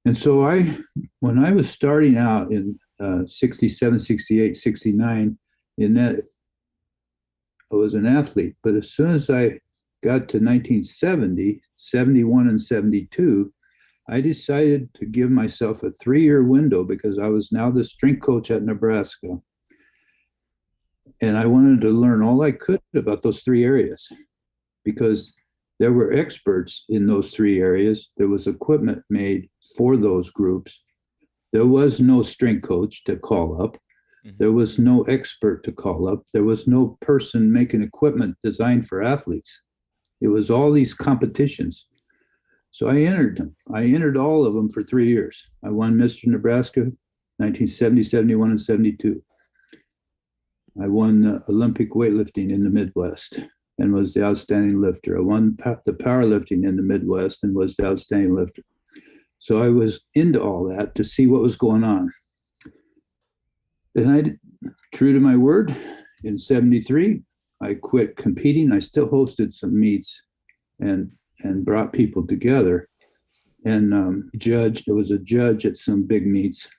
[SPEAKER 3] And so when I was starting out in 67, 68, 69, in that I was an athlete. But as soon as I got to 1970, 71 and 72, I decided to give myself a 3-year window because I was now the strength coach at Nebraska. And I wanted to learn all I could about those 3 areas because there were experts in those 3 areas. There was equipment made for those groups. There was no strength coach to call up. There was no expert to call up. There was no person making equipment designed for athletes. It was all these competitions. So I entered them. I entered all of them for 3 years. I won Mr. Nebraska, 1970, 71, and 72. I won Olympic weightlifting in the Midwest and was the outstanding lifter. I won the powerlifting in the Midwest and was the outstanding lifter. So I was into all that to see what was going on. And true to my word, in 73, I quit competing. I still hosted some meets and brought people together and was a judge at some big meets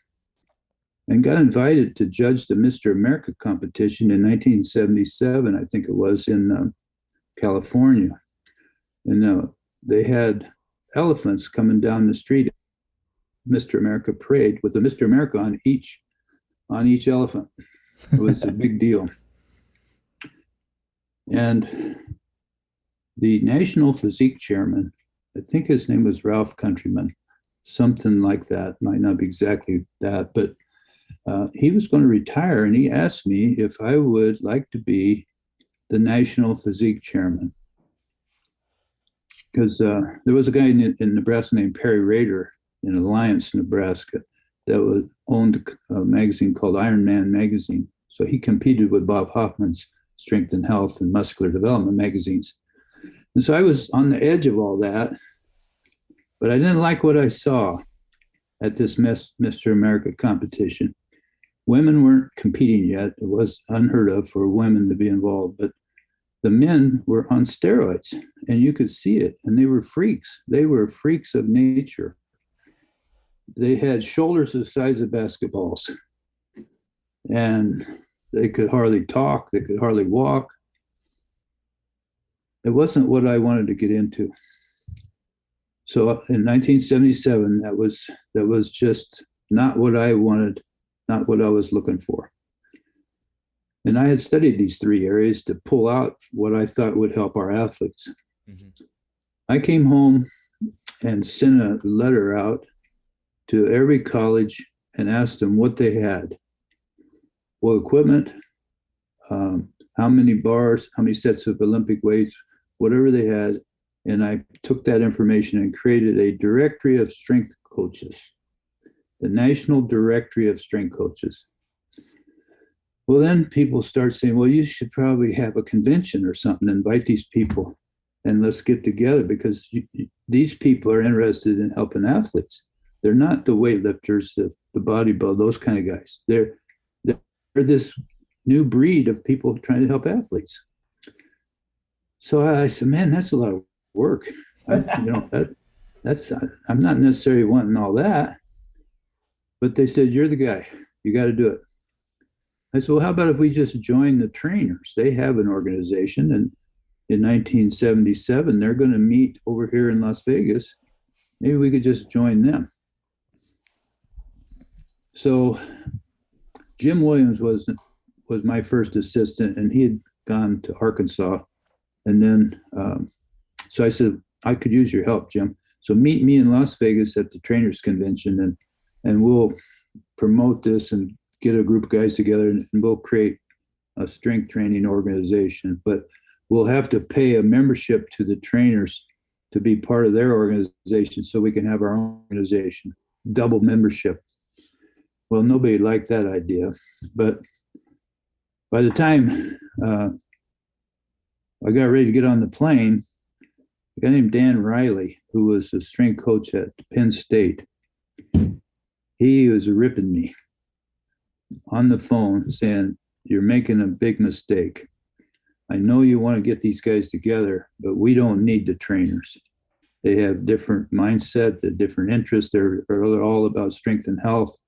[SPEAKER 3] and got invited to judge the Mr. America competition in 1977, I think it was, in California. And they had elephants coming down the street, Mr. America parade, with a Mr. America on each elephant. It was a big deal. And the National Physique Chairman, I think his name was Ralph Countryman, something like that, might not be exactly that, but he was going to retire, and he asked me if I would like to be the National Physique Chairman. Because there was a guy in Nebraska named Perry Rader in Alliance, Nebraska, that owned a magazine called Iron Man Magazine. So he competed with Bob Hoffman's Strength and Health and Muscular Development magazines. And so I was on the edge of all that, but I didn't like what I saw at this Mr. America competition. Women weren't competing yet. It was unheard of for women to be involved, but the men were on steroids, and you could see it, and they were freaks. They were freaks of nature. They had shoulders the size of basketballs, and they could hardly talk. They could hardly walk. It wasn't what I wanted to get into. So in 1977, that was just not what I wanted, not what I was looking for. And I had studied these 3 areas to pull out what I thought would help our athletes. Mm-hmm. I came home and sent a letter out to every college and asked them what they had. What equipment, how many bars, how many sets of Olympic weights, whatever they had. And I took that information and created a directory of strength coaches, the National Directory of Strength Coaches. Well, then people start saying, well, you should probably have a convention or something, invite these people and let's get together, because these people are interested in helping athletes. They're not the weightlifters, the bodybuilders, those kind of guys. They're this new breed of people trying to help athletes. So I said, man, that's a lot of work. I'm not necessarily wanting all that. But they said, you're the guy. You got to do it. I said, well, how about if we just join the trainers? They have an organization, and in 1977, they're going to meet over here in Las Vegas. Maybe we could just join them. So Jim Williams was my first assistant, and he had gone to Arkansas. And then, so I said, I could use your help, Jim. So meet me in Las Vegas at the trainers convention, and we'll promote this and get a group of guys together, and we'll create a strength training organization. But we'll have to pay a membership to the trainers to be part of their organization so we can have our own organization, double membership. Well, nobody liked that idea. But by the time I got ready to get on the plane, a guy named Dan Riley, who was a strength coach at Penn State. He was ripping me on the phone saying, "You're making a big mistake. I know you want to get these guys together, but we don't need the trainers. They have different mindset, different interests. They're all about strength and health,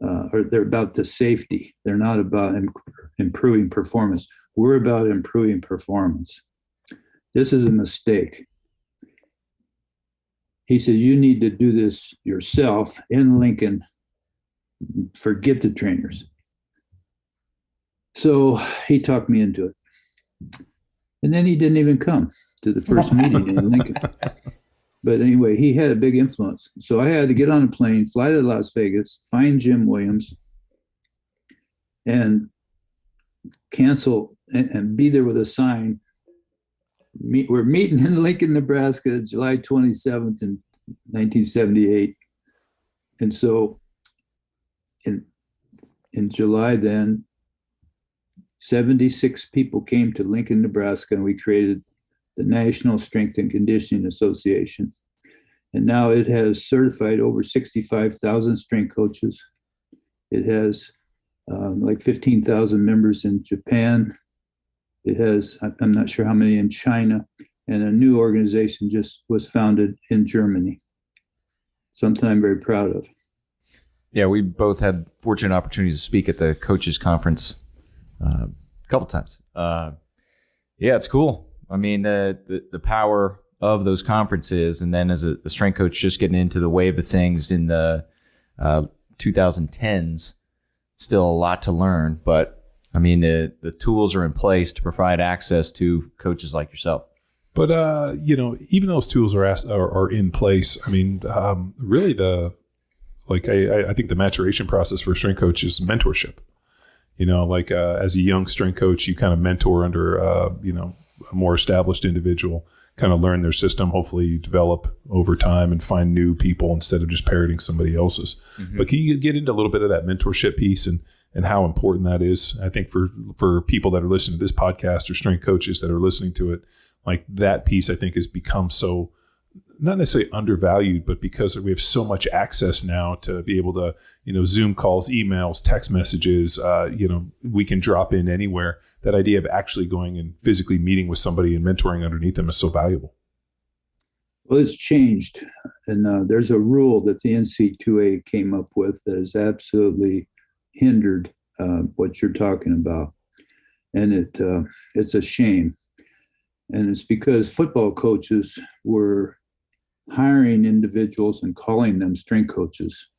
[SPEAKER 3] or they're about the safety. They're not about improving performance. We're about improving performance. This is a mistake." He said, "You need to do this yourself in Lincoln. Forget the trainers." So he talked me into it. And then he didn't even come to the first meeting in Lincoln. But anyway, he had a big influence. So I had to get on a plane, fly to Las Vegas, find Jim Williams, and cancel and be there with a sign. We're meeting in Lincoln, Nebraska, July 27th in 1978. And so in July then, 76 people came to Lincoln, Nebraska, and we created the National Strength and Conditioning Association. And now it has certified over 65,000 strength coaches. It has like 15,000 members in Japan. It has, I'm not sure how many in China, and a new organization just was founded in Germany. Something I'm very proud of.
[SPEAKER 4] Yeah, we both had fortunate opportunities to speak at the coaches conference a couple times. Yeah, it's cool. I mean, the power of those conferences, and then as a strength coach, just getting into the wave of things in the 2010s, still a lot to learn. But I mean, the tools are in place to provide access to coaches like yourself.
[SPEAKER 2] But even those tools are in place. I mean, really I think the maturation process for a strength coach is mentorship. As a young strength coach, you kind of mentor under a more established individual, kind of learn their system. Hopefully you develop over time and find new people instead of just parroting somebody else's. Mm-hmm. But can you get into a little bit of that mentorship piece and how important that is? I think for people that are listening to this podcast or strength coaches that are listening to it, like that piece, I think has become so not necessarily undervalued, but because we have so much access now to be able to, Zoom calls, emails, text messages, we can drop in anywhere. That idea of actually going and physically meeting with somebody and mentoring underneath them is so valuable.
[SPEAKER 3] Well, it's changed. And there's a rule that the NCAA came up with that has absolutely hindered what you're talking about. And it's a shame. And it's because football coaches were hiring individuals and calling them strength coaches.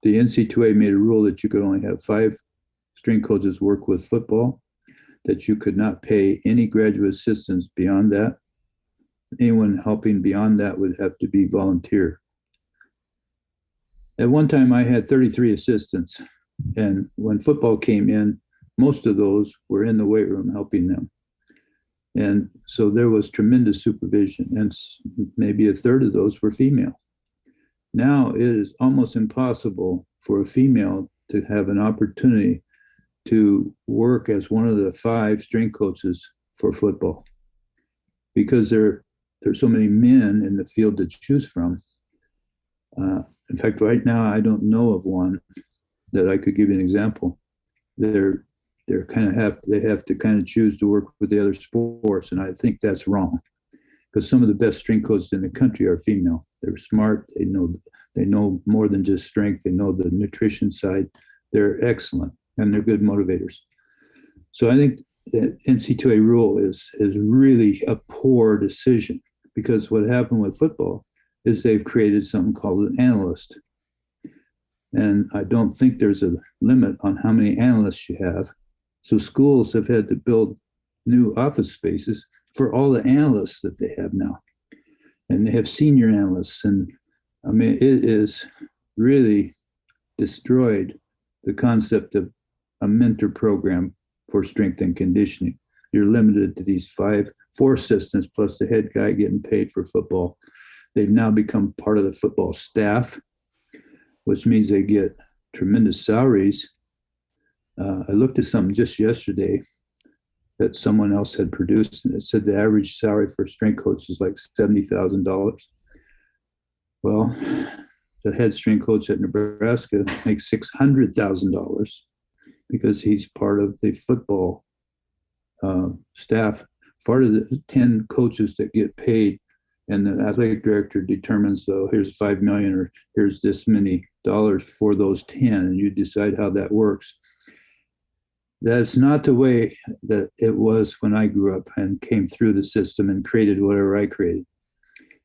[SPEAKER 3] The NCAA made a rule that you could only have 5 strength coaches work with football, that you could not pay any graduate assistants beyond that. Anyone helping beyond that would have to be volunteer. At one time, I had 33 assistants, and when football came in, most of those were in the weight room helping them. And so there was tremendous supervision, and maybe a third of those were female. Now it is almost impossible for a female to have an opportunity to work as one of the 5 strength coaches for football, because there's so many men in the field to choose from. In fact, right now, I don't know of one that I could give you an example. They have to kind of choose to work with the other sports, and I think that's wrong, because some of the best strength coaches in the country are female. They're smart. They know more than just strength. They know the nutrition side. They're excellent, and they're good motivators. So I think that NCAA rule is really a poor decision, because what happened with football is they've created something called an analyst. And I don't think there's a limit on how many analysts you have. So schools have had to build new office spaces for all the analysts that they have now. And they have senior analysts. And I mean, it is really destroyed the concept of a mentor program for strength and conditioning. You're limited to these 4 assistants plus the head guy getting paid for football. They've now become part of the football staff, which means they get tremendous salaries. I looked at something just yesterday. that someone else had produced, and it said the average salary for a strength coach is like $70,000. Well, the head strength coach at Nebraska makes $600,000 because he's part of the football staff, part of the 10 coaches that get paid, and the athletic director determines, so here's $5 million or here's this many dollars for those 10, and you decide how that works. That's not the way that it was when I grew up and came through the system and created whatever I created.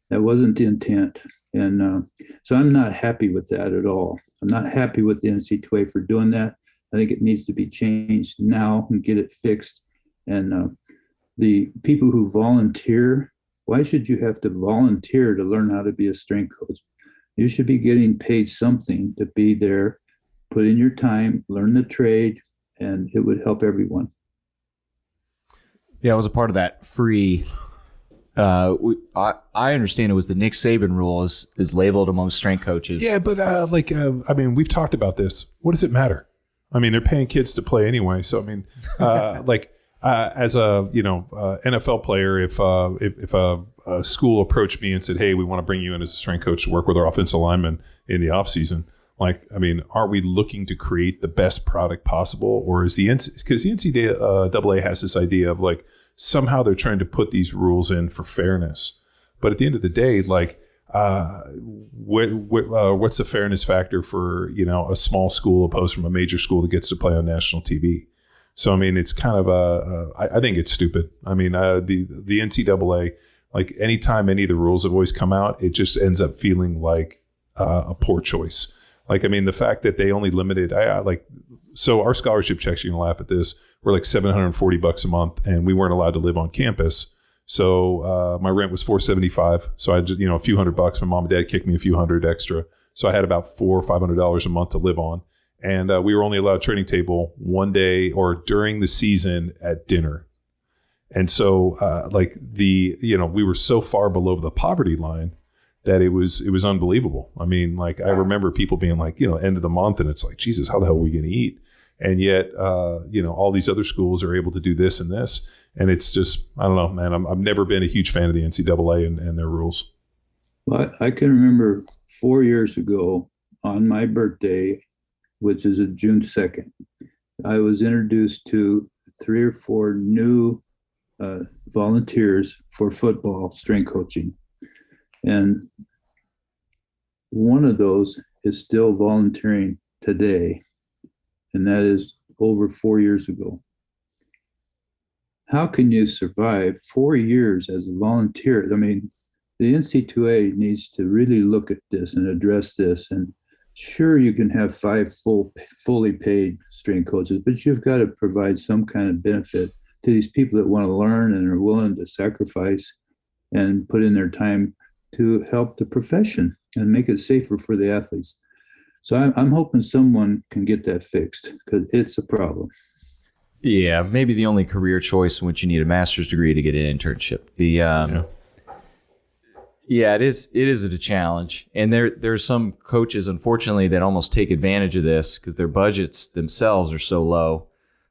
[SPEAKER 3] That wasn't the intent. And so I'm not happy with that at all. I'm not happy with the NCAA for doing that. I think it needs to be changed now and get it fixed. And the people who volunteer, why should you have to volunteer to learn how to be a strength coach? You should be getting paid something to be there, put in your time, learn the trade, and it would help everyone.
[SPEAKER 4] Yeah, I was a part of that free. I understand it was the Nick Saban rule is labeled among strength coaches.
[SPEAKER 2] Yeah, but I mean, we've talked about this. What does it matter? I mean, they're paying kids to play anyway. So I mean, as a NFL player, if a school approached me and said, "Hey, we want to bring you in as a strength coach to work with our offensive linemen in the off season," are we looking to create the best product possible, or is because the NCAA has this idea of like somehow they're trying to put these rules in for fairness, but at the end of the day, what's the fairness factor for a small school opposed from a major school that gets to play on national TV? So I mean, it's kind of I think it's stupid. I mean, the NCAA, like anytime any of the rules have always come out, it just ends up feeling like a poor choice. Like, I mean, the fact that they only limited, so our scholarship checks, you can laugh at this, were like $740 a month, and we weren't allowed to live on campus. So my rent was $475. So I just, a few $100. My mom and dad kicked me a few hundred extra. So I had about $400 or $500 a month to live on. And we were only allowed a training table one day or during the season at dinner. And so we were so far below the poverty line that it was unbelievable. I mean, I remember people being like, end of the month, and it's like, Jesus, how the hell are we going to eat? And yet, all these other schools are able to do this and this. And it's just, I don't know, man, I've never been a huge fan of the NCAA and their rules.
[SPEAKER 3] Well, I can remember 4 years ago on my birthday, which is June 2nd, I was introduced to 3 or 4 new volunteers for football strength coaching. And one of those is still volunteering today, and that is over 4 years ago. How can you survive 4 years as a volunteer? I mean, the NCAA needs to really look at this and address this. And sure, you can have 5 fully paid strength coaches, but you've got to provide some kind of benefit to these people that want to learn and are willing to sacrifice and put in their time to help the profession and make it safer for the athletes. So I'm hoping someone can get that fixed, because it's a problem.
[SPEAKER 4] Yeah, maybe the only career choice in which you need a master's degree to get an internship. It is a challenge. And there's some coaches, unfortunately, that almost take advantage of this because their budgets themselves are so low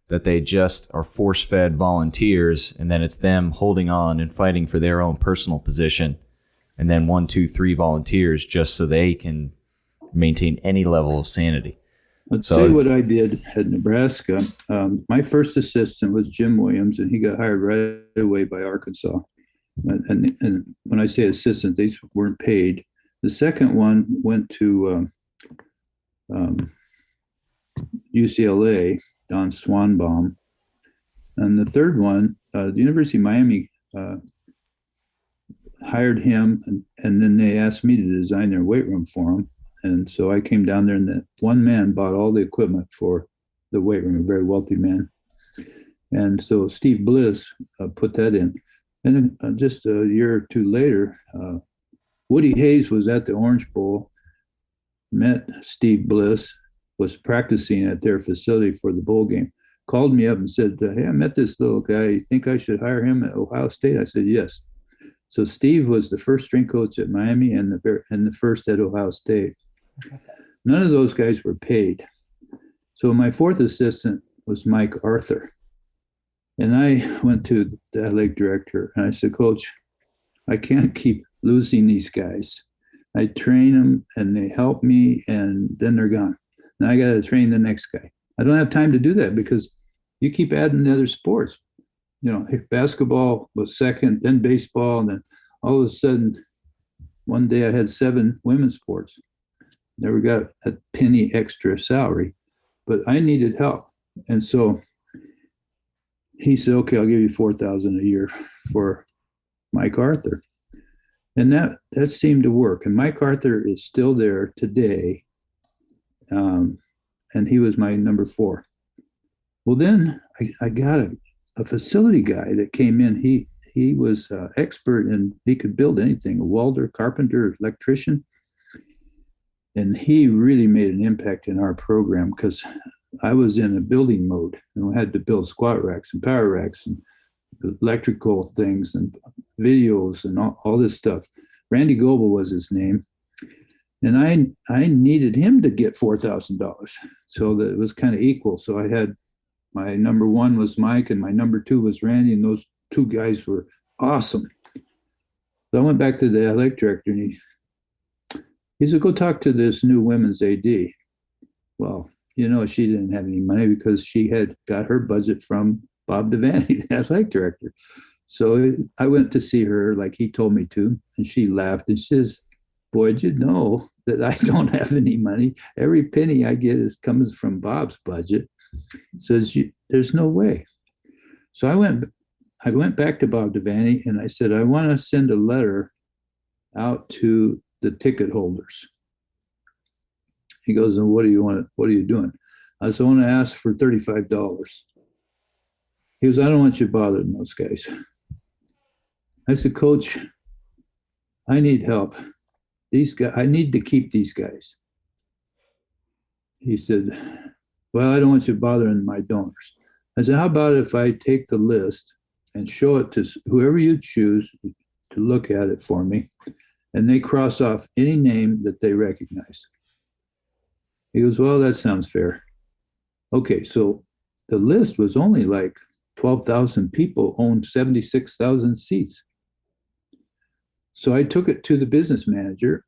[SPEAKER 4] that they just are force-fed volunteers, and then it's them holding on and fighting for their own personal position. And then 1, 2, 3 volunteers just so they can maintain any level of sanity.
[SPEAKER 3] I'll tell you what I did at Nebraska. My first assistant was Jim Williams, and he got hired right away by Arkansas. And when I say assistant, these weren't paid. The second one went to UCLA, Don Swanbaum. And the third one, the University of Miami hired him, and then they asked me to design their weight room for them. And so I came down there, and the one man bought all the equipment for the weight room, a very wealthy man. And so Steve Bliss put that in. And then just a year or two later, Woody Hayes was at the Orange Bowl, met Steve Bliss, was practicing at their facility for the bowl game, called me up and said, "Hey, I met this little guy. You think I should hire him at Ohio State?" I said, "Yes." So Steve was the first strength coach at Miami and the first at Ohio State. None of those guys were paid. So my fourth assistant was Mike Arthur. And I went to the athletic director and I said, Coach, I can't keep losing these guys. I train them and they help me and then they're gone. And I got to train the next guy. I don't have time to do that because you keep adding the other sports. You know, basketball was second, then baseball, and then all of a sudden, one day I had 7 women's sports. Never got a penny extra salary, but I needed help. And so he said, okay, I'll give you $4,000 a year for Mike Arthur. And that seemed to work. And Mike Arthur is still there today. And he was my number 4. Well, then I got a facility guy that came in. He was expert and he could build anything, a welder, carpenter, electrician. And he really made an impact in our program because I was in a building mode and we had to build squat racks and power racks and electrical things and videos and all this stuff. Randy Goebel was his name. And I needed him to get $4,000 so that it was kind of equal. So I had my number 1 was Mike and my number 2 was Randy. And those 2 guys were awesome. So I went back to the athletic director and he said, go talk to this new women's AD. Well, you know, she didn't have any money because she had got her budget from Bob Devaney, the athletic director. So I went to see her like he told me to, and she laughed and she says, Boyd, you know that I don't have any money. Every penny I get comes from Bob's budget. Says, there's no way. So I went back to Bob Devaney and I said, I want to send a letter out to the ticket holders. He goes, and what do you want? What are you doing? I said, I want to ask for $35. He goes, I don't want you bothering those guys. I said, Coach, I need help. These guys, I need to keep these guys. He said, well, I don't want you bothering my donors. I said, how about if I take the list and show it to whoever you choose to look at it for me, and they cross off any name that they recognize. He goes, well, that sounds fair. Okay, so the list was only like 12,000 people, owned 76,000 seats. So I took it to the business manager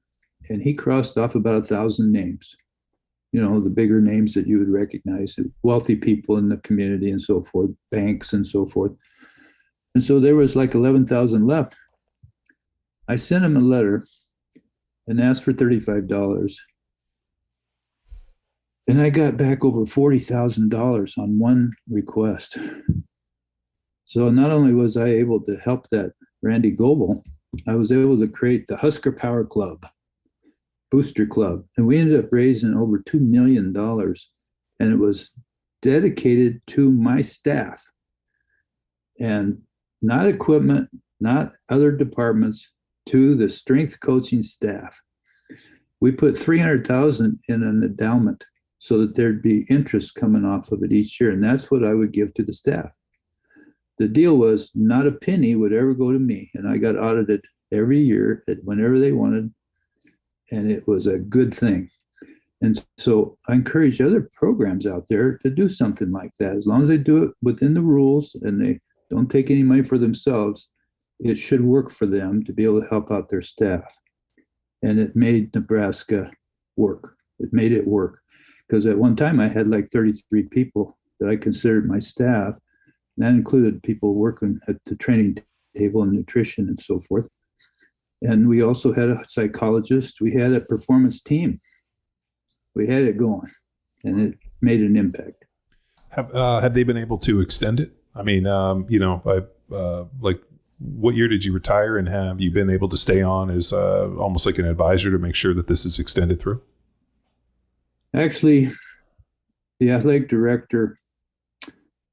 [SPEAKER 3] and he crossed off about 1,000 names. You know, the bigger names that you would recognize, wealthy people in the community and so forth, banks and so forth. And so there was like 11,000 left. I sent him a letter and asked for $35. And I got back over $40,000 on one request. So not only was I able to help that Randy Goebel, I was able to create the Husker Power Club, Booster Club. And we ended up raising over $2 million. And it was dedicated to my staff. And not equipment, not other departments, to the strength coaching staff. We put $300,000 in an endowment so that there'd be interest coming off of it each year. And that's what I would give to the staff. The deal was not a penny would ever go to me. And I got audited every year at whenever they wanted. And it was a good thing. And so I encourage other programs out there to do something like that. As long as they do it within the rules and they don't take any money for themselves, it should work for them to be able to help out their staff. And it made Nebraska work. It made it work. Because at one time I had like 33 people that I considered my staff. And that included people working at the training table and nutrition and so forth. And we also had a psychologist. We had a performance team. We had it going, and it made an impact.
[SPEAKER 2] Have they been able to extend it? I mean, like, what year did you retire, and have you been able to stay on as almost like an advisor to make sure that this is extended through?
[SPEAKER 3] Actually, the athletic director,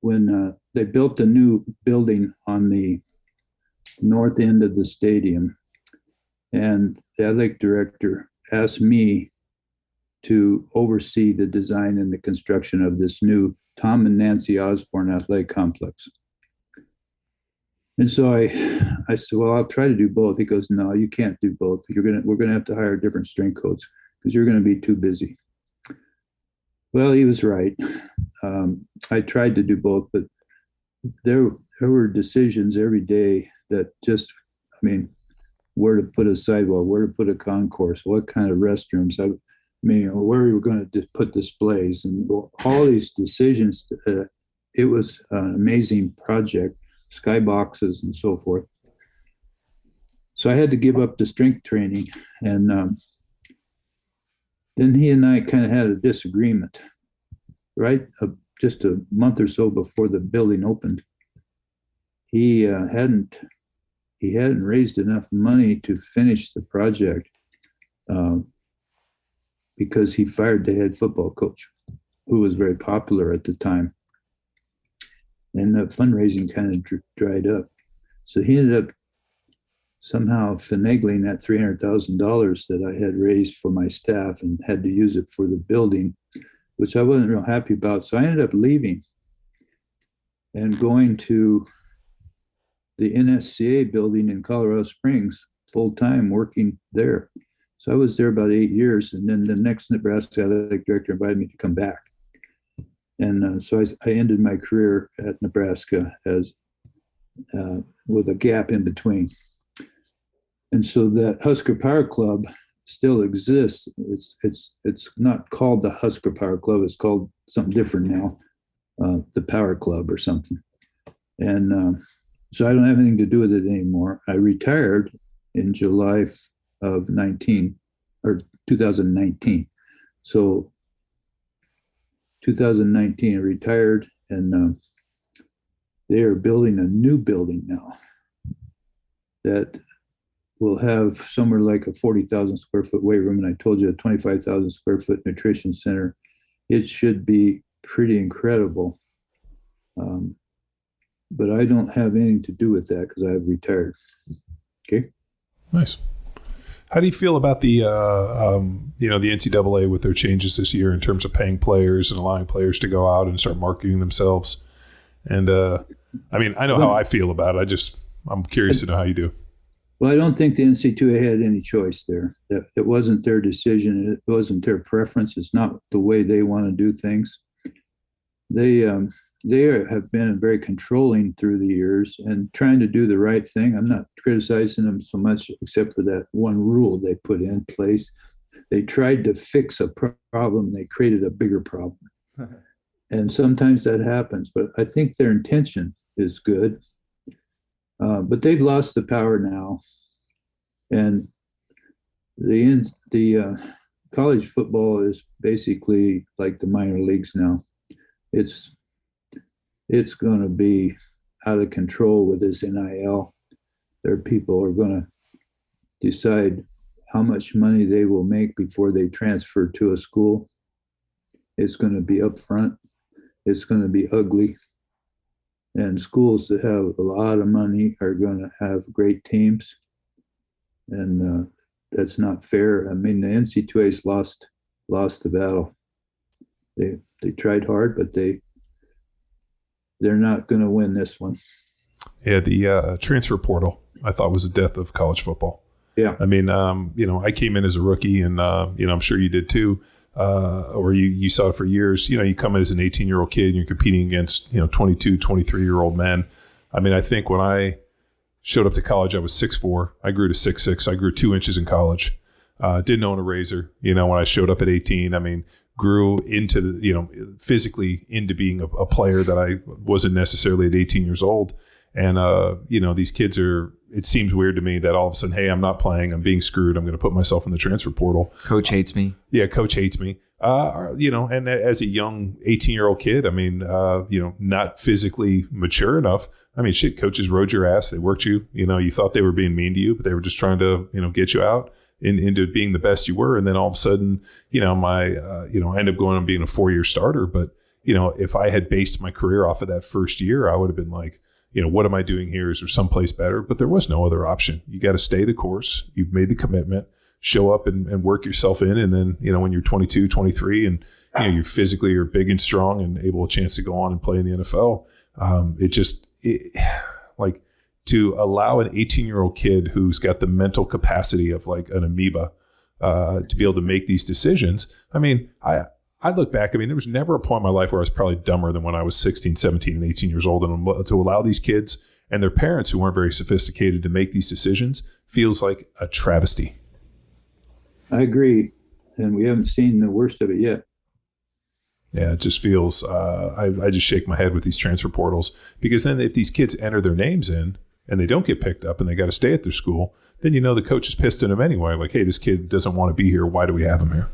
[SPEAKER 3] when they built the new building on the north end of the stadium, and the athletic director asked me to oversee the design and the construction of this new Tom and Nancy Osborne athletic complex. And so I said, well, I'll try to do both. He goes, no, you can't do both. We're gonna have to hire a different strength coach because you're gonna be too busy. Well, he was right. I tried to do both, but there were decisions every day that just, I mean, where to put a sidewalk, where to put a concourse, what kind of restrooms. I mean, where we were going to put displays, and all these decisions. It was an amazing project, skyboxes and so forth. So I had to give up the strength training, and then he and I kind of had a disagreement, right? Just a month or so before the building opened. He hadn't raised enough money to finish the project because he fired the head football coach, who was very popular at the time. And the fundraising kind of dried up. So he ended up somehow finagling that $300,000 that I had raised for my staff and had to use it for the building, which I wasn't real happy about. So I ended up leaving and going to the NSCA building in Colorado Springs full-time, working there. So I was there about 8 years, and then the next Nebraska athletic director invited me to come back. And so I ended my career at Nebraska as with a gap in between. And so that Husker Power Club still exists. It's not called the Husker Power Club. It's called something different now, the Power Club or something. And so I don't have anything to do with it anymore. I retired in July of 2019. So 2019, I retired, and they are building a new building now that will have somewhere like a 40,000 square foot weight room. And I told you a 25,000 square foot nutrition center. It should be pretty incredible. But I don't have anything to do with that because I have retired. Okay.
[SPEAKER 2] Nice. How do you feel about the the NCAA with their changes this year in terms of paying players and allowing players to go out and start marketing themselves? And I mean, I know how I feel about it. I'm curious to know how you do.
[SPEAKER 3] Well, I don't think the NCAA had any choice there. It wasn't their decision. It wasn't their preference. It's not the way they want to do things. They have been very controlling through the years and trying to do the right thing. I'm not criticizing them so much, except for that one rule they put in place. They tried to fix a problem. They created a bigger problem. And sometimes that happens, but I think their intention is good. But they've lost the power now. And the college football is basically like the minor leagues now. It's going to be out of control with this NIL. Their people are going to decide how much money they will make before they transfer to a school. It's going to be upfront. It's going to be ugly. And schools that have a lot of money are going to have great teams. And that's not fair. I mean, the NCAA's lost the battle. They tried hard, but they're not going to win this one.
[SPEAKER 2] Yeah, the transfer portal, I thought, was the death of college football.
[SPEAKER 3] Yeah.
[SPEAKER 2] I mean, I came in as a rookie, and, I'm sure you did too, or you saw it for years. You come in as an 18-year-old kid, and you're competing against, 22, 23-year-old men. I mean, I think when I showed up to college, I was 6'4". I grew to 6'6". I grew 2 inches in college. Didn't own a razor. When I showed up at 18, I mean, grew into physically into being a player that I wasn't necessarily at 18 years old. And, these kids it seems weird to me that all of a sudden, hey, I'm not playing, I'm being screwed, I'm going to put myself in the transfer portal.
[SPEAKER 4] Coach hates me.
[SPEAKER 2] Yeah, coach hates me. And as a young 18-year-old kid, I mean, not physically mature enough. I mean, shit, coaches rode your ass. They worked you. You thought they were being mean to you, but they were just trying to, get you out into being the best you were. And then all of a sudden, I ended up going and being a 4-year starter. But, if I had based my career off of that first year, I would have been like, what am I doing here? Is there someplace better? But there was no other option. You got to stay the course. You've made the commitment, show up and work yourself in. And then, when you're 22, 23 and, you're physically you're big and strong and able a chance to go on and play in the NFL. To allow an 18-year-old kid who's got the mental capacity of like an amoeba to be able to make these decisions. I mean, I look back, there was never a point in my life where I was probably dumber than when I was 16, 17, and 18 years old. And to allow these kids and their parents who weren't very sophisticated to make these decisions feels like a travesty.
[SPEAKER 3] I agree. And we haven't seen the worst of it yet.
[SPEAKER 2] Yeah, it just feels, I just shake my head with these transfer portals, because then if these kids enter their names in and they don't get picked up and they got to stay at their school, then the coach is pissed at them anyway. Like, hey, this kid doesn't want to be here. Why do we have him here?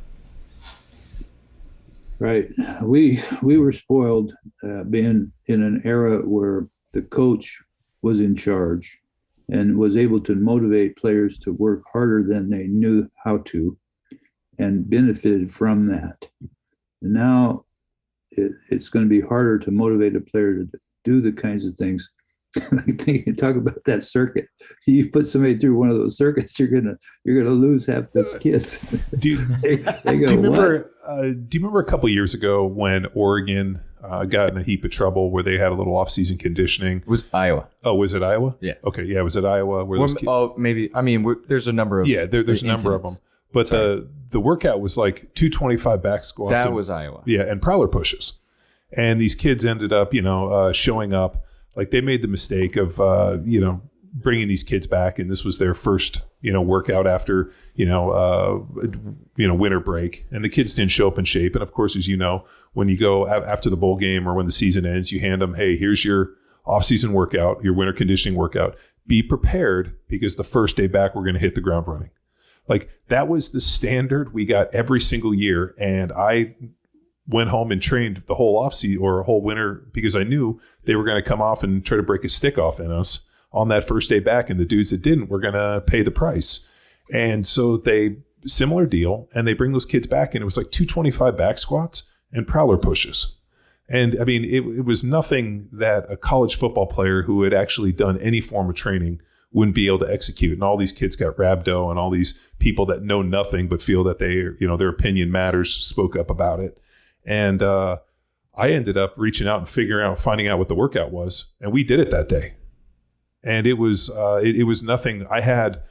[SPEAKER 3] Right. We were spoiled being in an era where the coach was in charge and was able to motivate players to work harder than they knew how to, and benefited from that. And now it's going to be harder to motivate a player to do the kinds of things. I think you talk about that circuit. You put somebody through one of those circuits, you're gonna lose half those kids.
[SPEAKER 2] Do you remember a couple of years ago when Oregon got in a heap of trouble where they had a little off-season conditioning?
[SPEAKER 4] It was Iowa.
[SPEAKER 2] Oh, was it Iowa?
[SPEAKER 4] Yeah.
[SPEAKER 2] Okay, yeah, was it Iowa? Where those kids?
[SPEAKER 4] Oh, maybe. There's a number of
[SPEAKER 2] there's a number of them. But the workout was like 225 back squats.
[SPEAKER 4] That was Iowa.
[SPEAKER 2] Yeah, and prowler pushes. And these kids ended up, showing up. Like, they made the mistake of, bringing these kids back, and this was their first, workout after, winter break. And the kids didn't show up in shape. And of course, as you know, when you go after the bowl game or when the season ends, you hand them, hey, here's your off-season workout, your winter conditioning workout. Be prepared, because the first day back, we're going to hit the ground running. Like, that was the standard we got every single year. And I went home and trained the whole off-season or whole winter, because I knew they were going to come off and try to break a stick off in us on that first day back. And the dudes that didn't were going to pay the price. And so similar deal. And they bring those kids back, and it was like 225 back squats and prowler pushes. And it was nothing that a college football player who had actually done any form of training wouldn't be able to execute. And all these kids got rhabdo, and all these people that know nothing but feel that their opinion matters spoke up about it. And I ended up reaching out and finding out what the workout was. And we did it that day. And it was nothing. I had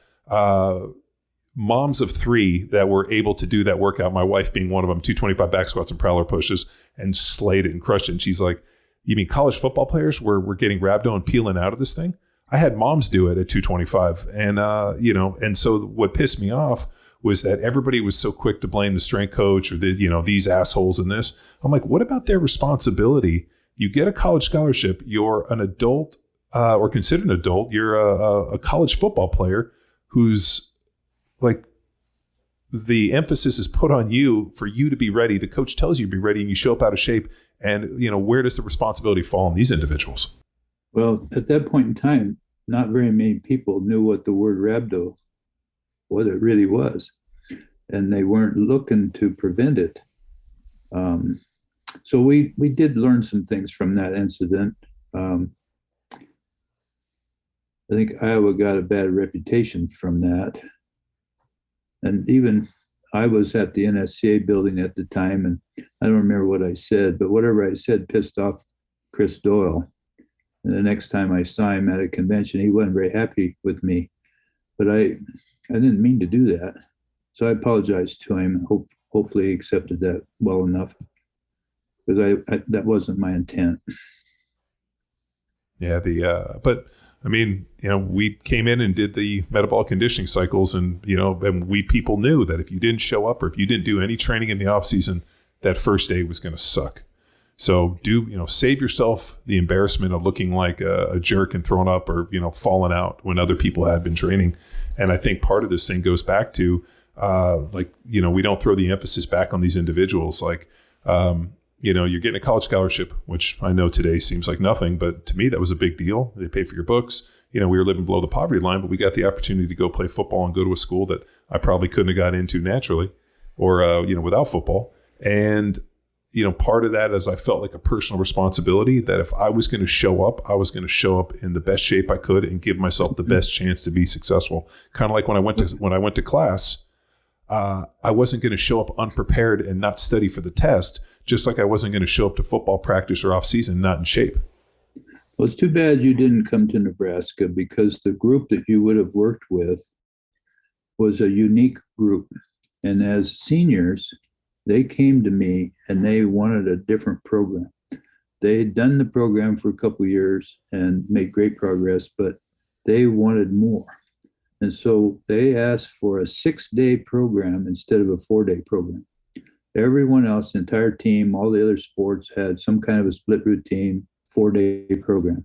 [SPEAKER 2] moms of 3 that were able to do that workout, my wife being one of them, 225 back squats and prowler pushes, and slayed it and crushed it. And she's like, you mean college football players were getting rhabdo and peeling out of this thing? I had moms do it at 225. And, and so what pissed me off was that everybody was so quick to blame the strength coach or these assholes in this. I'm like, what about their responsibility? You get a college scholarship. You're an adult or considered an adult. You're a college football player who's like, the emphasis is put on you for you to be ready. The coach tells you to be ready, and you show up out of shape. And, where does the responsibility fall on these individuals?
[SPEAKER 3] Well, at that point in time, not very many people knew what the word rhabdo, what it really was, and they weren't looking to prevent it. So we did learn some things from that incident. I think Iowa got a bad reputation from that. And even I was at the NSCA building at the time, and I don't remember what I said, but whatever I said pissed off Chris Doyle. And the next time I saw him at a convention, he wasn't very happy with me. But I didn't mean to do that. So I apologized to him. Hopefully he accepted that well enough, because that wasn't my intent.
[SPEAKER 2] Yeah, we came in and did the metabolic conditioning cycles, and we people knew that if you didn't show up or if you didn't do any training in the off season, that first day was going to suck. So save yourself the embarrassment of looking like a jerk and thrown up or, falling out when other people had been training. And I think part of this thing goes back to we don't throw the emphasis back on these individuals. Like, you're getting a college scholarship, which I know today seems like nothing, but to me, that was a big deal. They pay for your books. We were living below the poverty line, but we got the opportunity to go play football and go to a school that I probably couldn't have got into naturally or, without football. And, part of that is I felt like a personal responsibility that if I was going to show up, I was going to show up in the best shape I could and give myself the best chance to be successful. Kind of like when I went to class, I wasn't going to show up unprepared and not study for the test, just like I wasn't going to show up to football practice or off season not in shape.
[SPEAKER 3] Well, it's too bad you didn't come to Nebraska, because the group that you would have worked with was a unique group. And as seniors, they came to me and they wanted a different program. They had done the program for a couple of years and made great progress, but they wanted more. And so they asked for a 6-day program instead of a 4-day program. Everyone else, the entire team, all the other sports had some kind of a split routine, 4-day program.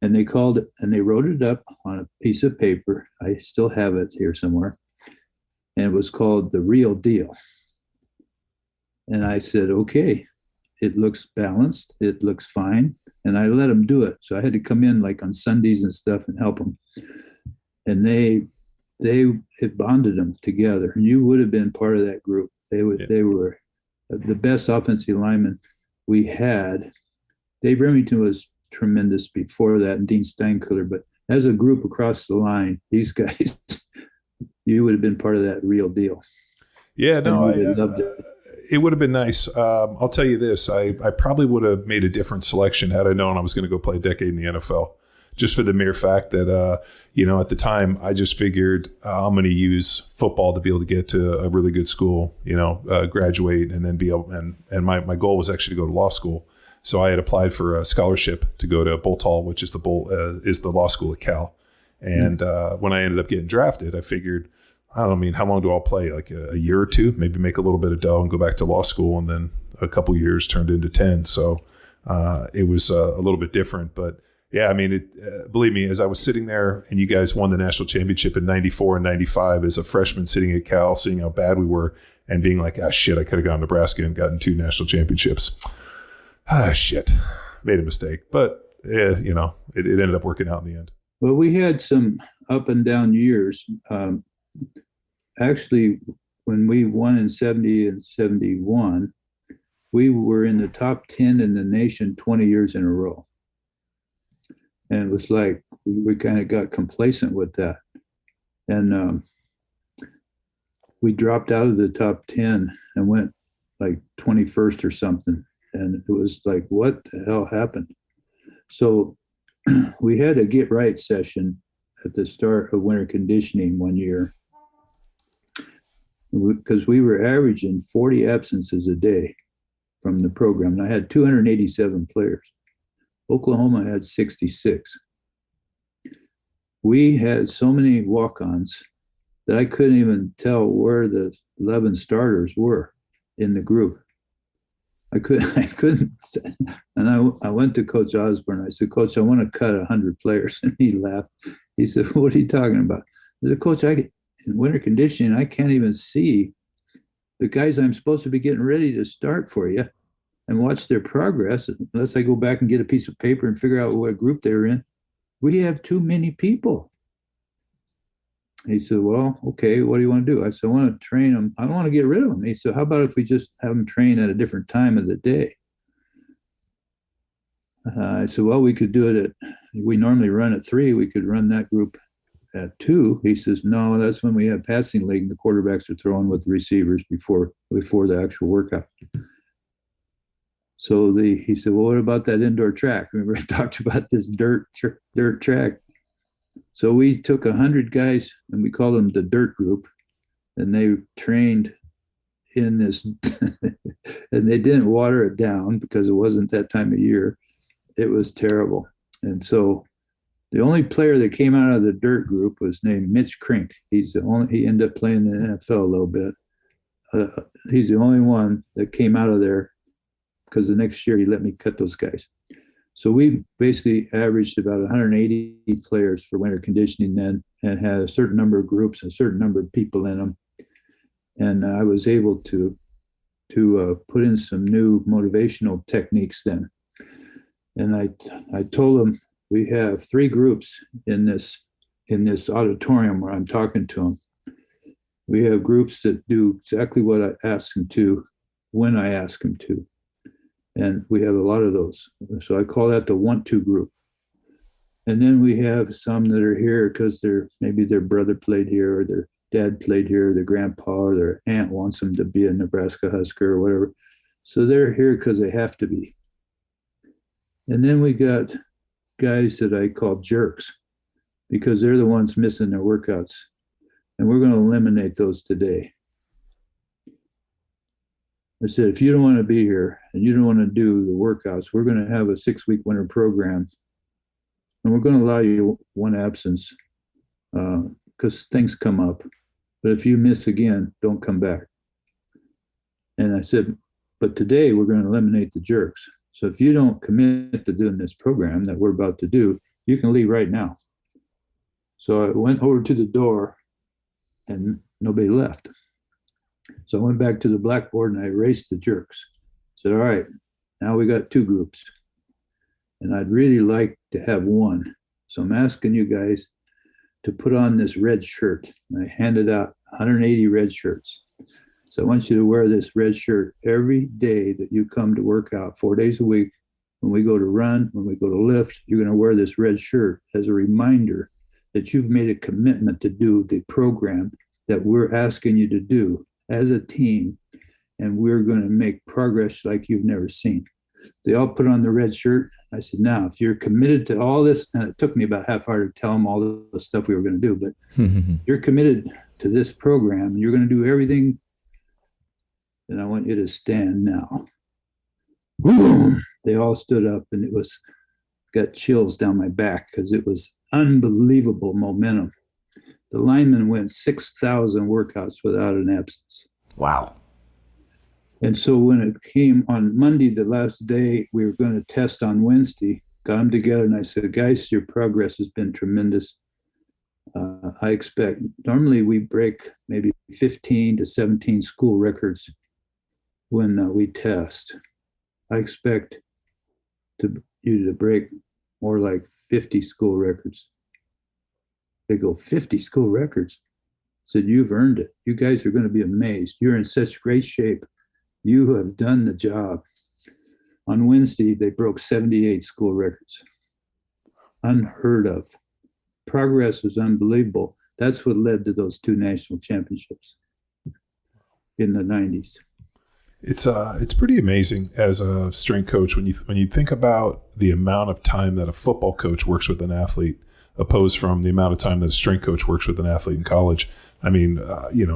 [SPEAKER 3] And they called it, and they wrote it up on a piece of paper. I still have it here somewhere. And it was called The Real Deal. And I said, okay, it looks balanced. It looks fine. And I let them do it. So I had to come in like on Sundays and stuff and help them. And it bonded them together. And you would have been part of that group. They were the best offensive linemen we had. Dave Remington was tremendous before that, and Dean Steinkuhler. But as a group across the line, these guys, you would have been part of that real deal.
[SPEAKER 2] Yeah, no,
[SPEAKER 3] I loved it.
[SPEAKER 2] It would have been nice. I'll tell you this: I probably would have made a different selection had I known I was going to go play a decade in the NFL. Just for the mere fact that, at the time, I just figured I'm going to use football to be able to get to a really good school, graduate, and then be able. And my goal was actually to go to law school. So I had applied for a scholarship to go to Bolt Hall, which is the law school at Cal. And when I ended up getting drafted, I figured, how long do I play? Like a year or two, maybe make a little bit of dough and go back to law school. And then a couple years turned into 10. So it was a little bit different, but. Yeah, believe me, as I was sitting there and you guys won the national championship in 94 and 95 as a freshman sitting at Cal, seeing how bad we were and being like, shit, I could have gone to Nebraska and gotten 2 national championships. Shit, made a mistake. But, it ended up working out in the end.
[SPEAKER 3] Well, we had some up and down years. Actually, when we won in 70 and 71, we were in the top 10 in the nation 20 years in a row. And it was like we kind of got complacent with that. And we dropped out of the top 10 and went like 21st or something. And it was like, what the hell happened? So we had a get right session at the start of winter conditioning one year because we were averaging 40 absences a day from the program. And I had 287 players. Oklahoma had 66. We had so many walk-ons that I couldn't even tell where the 11 starters were in the group. I couldn't. And I went to Coach Osborne. I said, Coach, I want to cut 100 players. And he laughed. He said, what are you talking about? I said, Coach, in winter conditioning, I can't even see the guys I'm supposed to be getting ready to start for you and watch their progress, unless I go back and get a piece of paper and figure out what group they're in. We have too many people. He said, well, okay, what do you want to do? I said, I want to train them. I don't want to get rid of them. He said, how about if we just have them train at a different time of the day? I said, well, we could do it we normally run at 3. We could run that group at 2. He says, no, that's when we have passing league and the quarterbacks are throwing with the receivers before the actual workout. So he said, well, what about that indoor track? Remember I talked about this dirt track. So we took 100 guys and we called them the dirt group, and they trained in this and they didn't water it down because it wasn't that time of year. It was terrible. And so the only player that came out of the dirt group was named Mitch Krink. He ended up playing in the NFL a little bit. He's the only one that came out of there, because the next year he let me cut those guys. So we basically averaged about 180 players for winter conditioning then, and had a certain number of groups and a certain number of people in them. And I was able to put in some new motivational techniques then. And I told them, we have 3 groups in this auditorium where I'm talking to them. We have groups that do exactly what I ask them to when I ask them to. And we have a lot of those. So I call that the want-to group. And then we have some that are here because maybe their brother played here, or their dad played here, or their grandpa or their aunt wants them to be a Nebraska Husker or whatever. So they're here because they have to be. And then we got guys that I call jerks, because they're the ones missing their workouts. And we're going to eliminate those today. I said, if you don't want to be here and you don't want to do the workouts, we're going to have a 6-week winter program, and we're going to allow you one absence because things come up. But if you miss again, don't come back. And I said, but today we're going to eliminate the jerks. So if you don't commit to doing this program that we're about to do, you can leave right now. So I went over to the door and nobody left. So I went back to the blackboard and I erased the jerks. Said, all right, now we got 2 groups. And I'd really like to have one. So I'm asking you guys to put on this red shirt. And I handed out 180 red shirts. So I want you to wear this red shirt every day that you come to work out, 4 days a week. When we go to run, when we go to lift, you're going to wear this red shirt as a reminder that you've made a commitment to do the program that we're asking you to do as a team. And we're going to make progress like you've never seen. They all put on the red shirt. I said, now, if you're committed to all this, and it took me about half hour to tell them all the stuff we were going to do, but you're committed to this program and you're going to do everything, then I want you to stand now. Boom! They all stood up, and it was, got chills down my back because it was unbelievable momentum. The linemen went 6,000 workouts without an absence.
[SPEAKER 4] Wow.
[SPEAKER 3] And so when it came on Monday, the last day, we were going to test on Wednesday, got them together, and I said, guys, your progress has been tremendous. I expect, normally we break maybe 15 to 17 school records when we test. I expect you to break more like 50 school records. They go, 50 school records? I said, you've earned it. You guys are going to be amazed. You're in such great shape. You have done the job. On Wednesday, they broke 78 school records. Unheard of. Progress was unbelievable. That's what led to those 2 national championships in the 90s.
[SPEAKER 2] It's pretty amazing as a strength coach when you think about the amount of time that a football coach works with an athlete, opposed from the amount of time that a strength coach works with an athlete in college. I mean,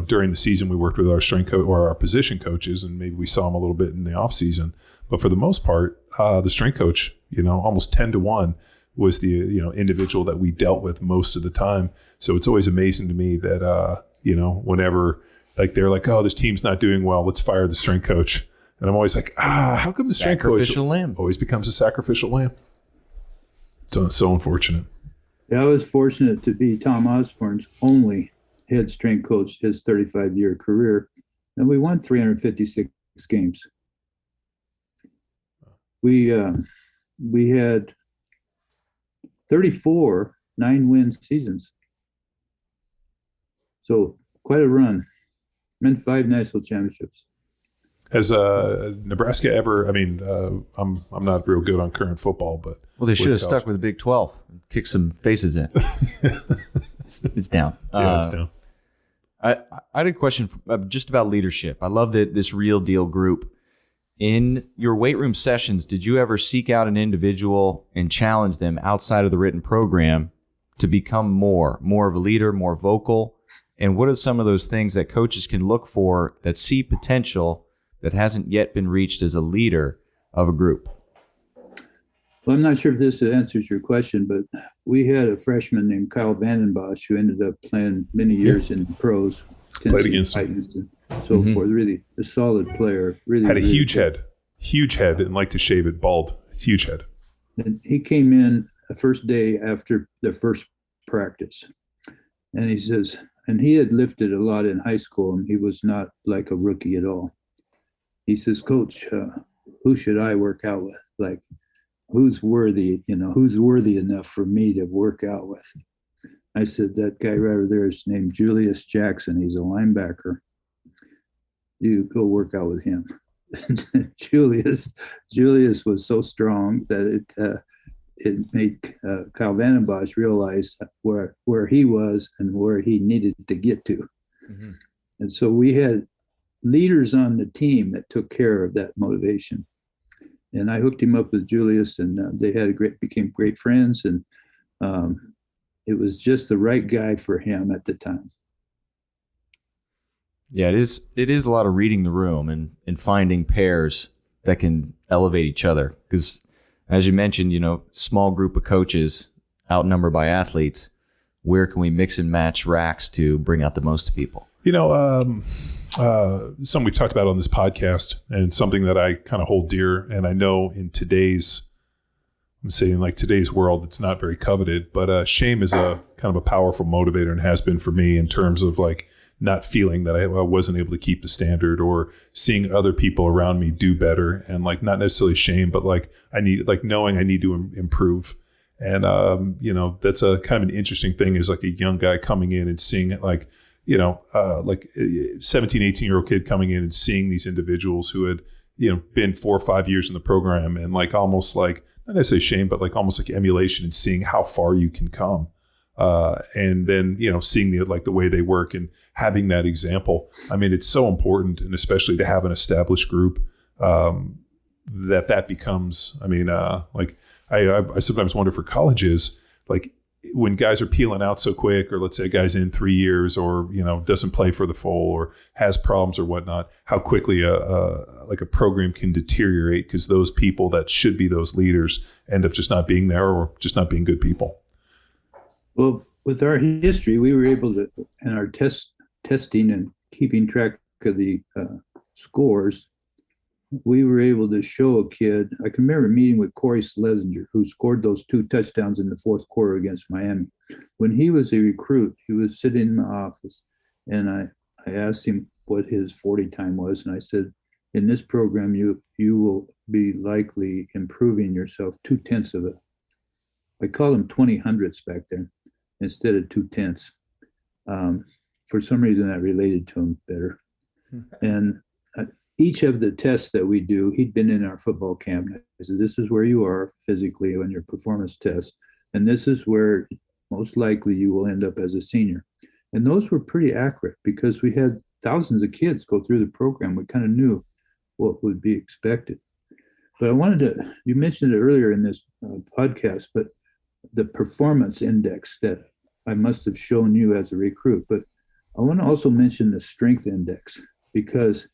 [SPEAKER 2] during the season we worked with our strength coach or our position coaches, and maybe we saw them a little bit in the off season. But for the most part, the strength coach, almost 10-1 was the individual that we dealt with most of the time. So it's always amazing to me that whenever like they're like, oh, this team's not doing well, let's fire the strength coach. And I'm always like, how come the strength coach always becomes a sacrificial lamb? So unfortunate.
[SPEAKER 3] Yeah, I was fortunate to be Tom Osborne's only head strength coach his 35-year career, and we won 356 games. We had 34 9-win seasons. So quite a run. Meant 5 national championships.
[SPEAKER 2] Has Nebraska ever? I mean, I'm not real good on current football, but
[SPEAKER 4] they should have stuck with the Big 12, and kicked some faces in. It's down.
[SPEAKER 2] Yeah, it's down.
[SPEAKER 4] I had a question just about leadership. I love that this Real Deal group. In your weight room sessions, did you ever seek out an individual and challenge them outside of the written program to become more of a leader, more vocal? And what are some of those things that coaches can look for that see potential that hasn't yet been reached as a leader of a group?
[SPEAKER 3] Well, I'm not sure if this answers your question, but we had a freshman named Kyle Vandenbosch who ended up playing many years in the pros.
[SPEAKER 2] Played against
[SPEAKER 3] Titans and so forth. Really a solid player. Really
[SPEAKER 2] had a
[SPEAKER 3] really
[SPEAKER 2] huge head, and liked to shave it bald. Huge head.
[SPEAKER 3] And he came in the first day after the first practice, and he says, and he had lifted a lot in high school, and he was not like a rookie at all. He says, Coach, who should I work out with? Like, who's worthy enough for me to work out with? I said, that guy right over there is named Julius Jackson. He's a linebacker. You go work out with him. Julius was so strong that it made Kyle Vandenbosch realize where he was and where he needed to get to. Mm-hmm. And so we had leaders on the team that took care of that motivation. And I hooked him up with Julius, and they became great friends. And it was just the right guy for him at the time.
[SPEAKER 4] Yeah, it is. It is a lot of reading the room and finding pairs that can elevate each other. Because as you mentioned, small group of coaches outnumbered by athletes. Where can we mix and match racks to bring out the most people?
[SPEAKER 2] Something we've talked about on this podcast, and something that I kind of hold dear. And I know in today's world, it's not very coveted, but shame is a kind of a powerful motivator, and has been for me, in terms of like not feeling that I wasn't able to keep the standard, or seeing other people around me do better, and like not necessarily shame, but like knowing I need to improve. And that's a kind of an interesting thing, is like a young guy coming in and seeing it, like 17, 18-year-old kid coming in and seeing these individuals who had been 4 or 5 years in the program, and like almost like, not necessarily shame, but like almost like emulation, and seeing how far you can come. And then, seeing the way they work and having that example. I mean, it's so important, and especially to have an established group, that becomes, I sometimes wonder for colleges, like when guys are peeling out so quick, or let's say a guy's in 3 years, or, doesn't play for the full, or has problems or whatnot, how quickly a program can deteriorate, because those people that should be those leaders end up just not being there, or just not being good people.
[SPEAKER 3] Well, with our history, we were able to, and our testing and keeping track of the scores, we were able to show a kid. I can remember meeting with Corey Schlesinger, who scored those 2 touchdowns in the fourth quarter against Miami. When he was a recruit, he was sitting in my office, and I asked him what his 40 time was, and I said, in this program, you will be likely improving yourself 2/10 of it. I called them 20 hundredths back then instead of 2/10. For some reason, that related to him better. And each of the tests that we do, he'd been in our football camp. I said, this is where you are physically on your performance test, and this is where most likely you will end up as a senior. And those were pretty accurate, because we had thousands of kids go through the program. We kind of knew what would be expected. But you mentioned it earlier in this podcast, but the performance index that I must have shown you as a recruit. But I want to also mention the strength index, because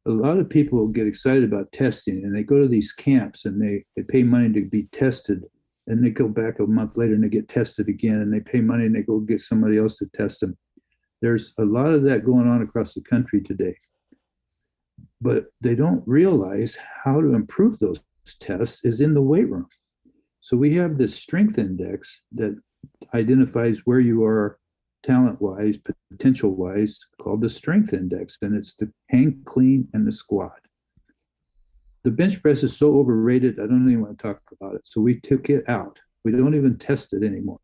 [SPEAKER 3] a lot of people get excited about testing, and they go to these camps and they pay money to be tested, and they go back a month later and they get tested again, and they pay money and they go get somebody else to test them. There's a lot of that going on across the country today, but they don't realize how to improve those tests is in the weight room. So we have this strength index that identifies where you are talent-wise, potential-wise, called the strength index, and it's the hang, clean, and the squat. The bench press is so overrated, I don't even want to talk about it. So we took it out. We don't even test it anymore.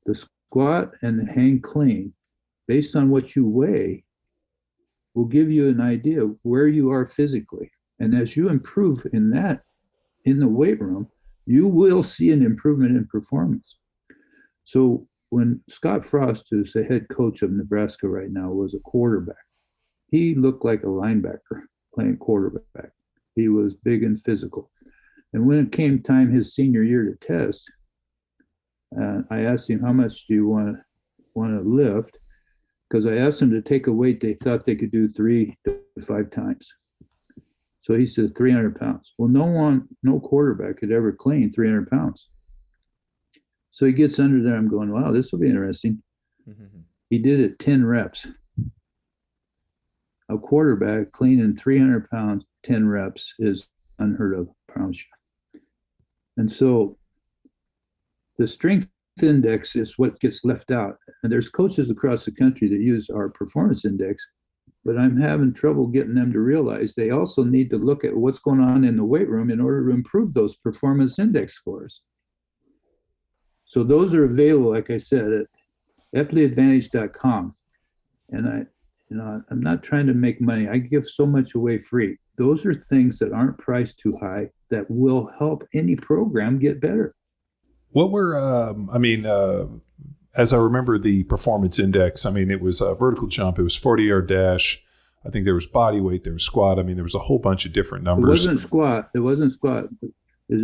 [SPEAKER 3] The squat and the hang clean, based on what you weigh, will give you an idea of where you are physically. And as you improve in the weight room, you will see an improvement in performance. So when Scott Frost, who's the head coach of Nebraska right now, was a quarterback, he looked like a linebacker playing quarterback. He was big and physical. And when it came time his senior year to test, I asked him, how much do you want to lift? Because I asked him to take a weight they thought they could do 3 to 5 times. So he said 300 pounds. Well, no quarterback could ever clean 300 pounds. So he gets under there. I'm going, wow, this will be interesting. Mm-hmm. He did it 10 reps. A quarterback cleaning 300 pounds, 10 reps is unheard of, I promise you. And so the strength index is what gets left out. And there's coaches across the country that use our performance index, but I'm having trouble getting them to realize they also need to look at what's going on in the weight room in order to improve those performance index scores. So those are available, like I said, at epleyadvantage.com. And I'm not trying to make money. I give so much away free. Those are things that aren't priced too high that will help any program get better.
[SPEAKER 2] What were, as I remember the performance index, it was a vertical jump. It was 40-yard dash. I think there was body weight, there was squat. There was a whole bunch of different numbers.
[SPEAKER 3] It wasn't squat. It was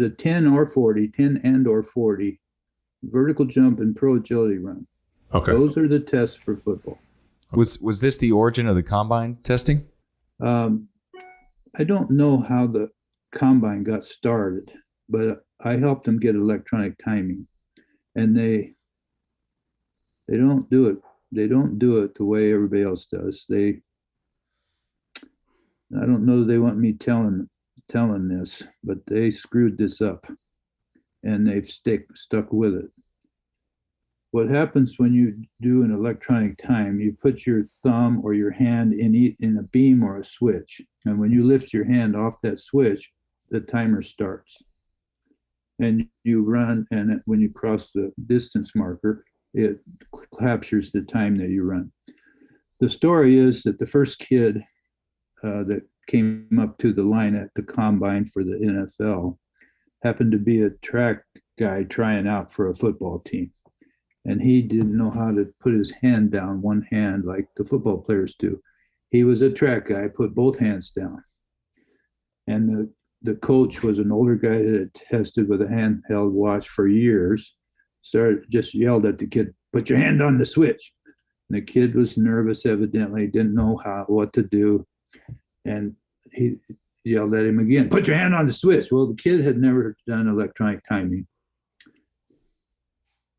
[SPEAKER 3] a 10 or 40, 10 and or 40, vertical jump and pro agility run.
[SPEAKER 2] Okay.
[SPEAKER 3] Those are the tests for football.
[SPEAKER 4] Was this the origin of the combine testing?
[SPEAKER 3] I don't know how the combine got started, but I helped them get electronic timing, and they don't do it. They don't do it the way everybody else does. I don't know that they want me telling this, but they screwed this up, and they've stuck with it. What happens when you do an electronic time, you put your thumb or your hand in a beam or a switch. And when you lift your hand off that switch, the timer starts. And you run, and when you cross the distance marker, it captures the time that you run. The story is that the first kid that came up to the line at the combine for the NFL happened to be a track guy trying out for a football team. And he didn't know how to put his hand down, one hand like the football players do. He was a track guy, put both hands down. And the coach was an older guy that had tested with a handheld watch for years, just yelled at the kid, "Put your hand on the switch." And the kid was nervous, evidently, didn't know what to do. And he yelled at him again, "Put your hand on the switch." Well, the kid had never done electronic timing.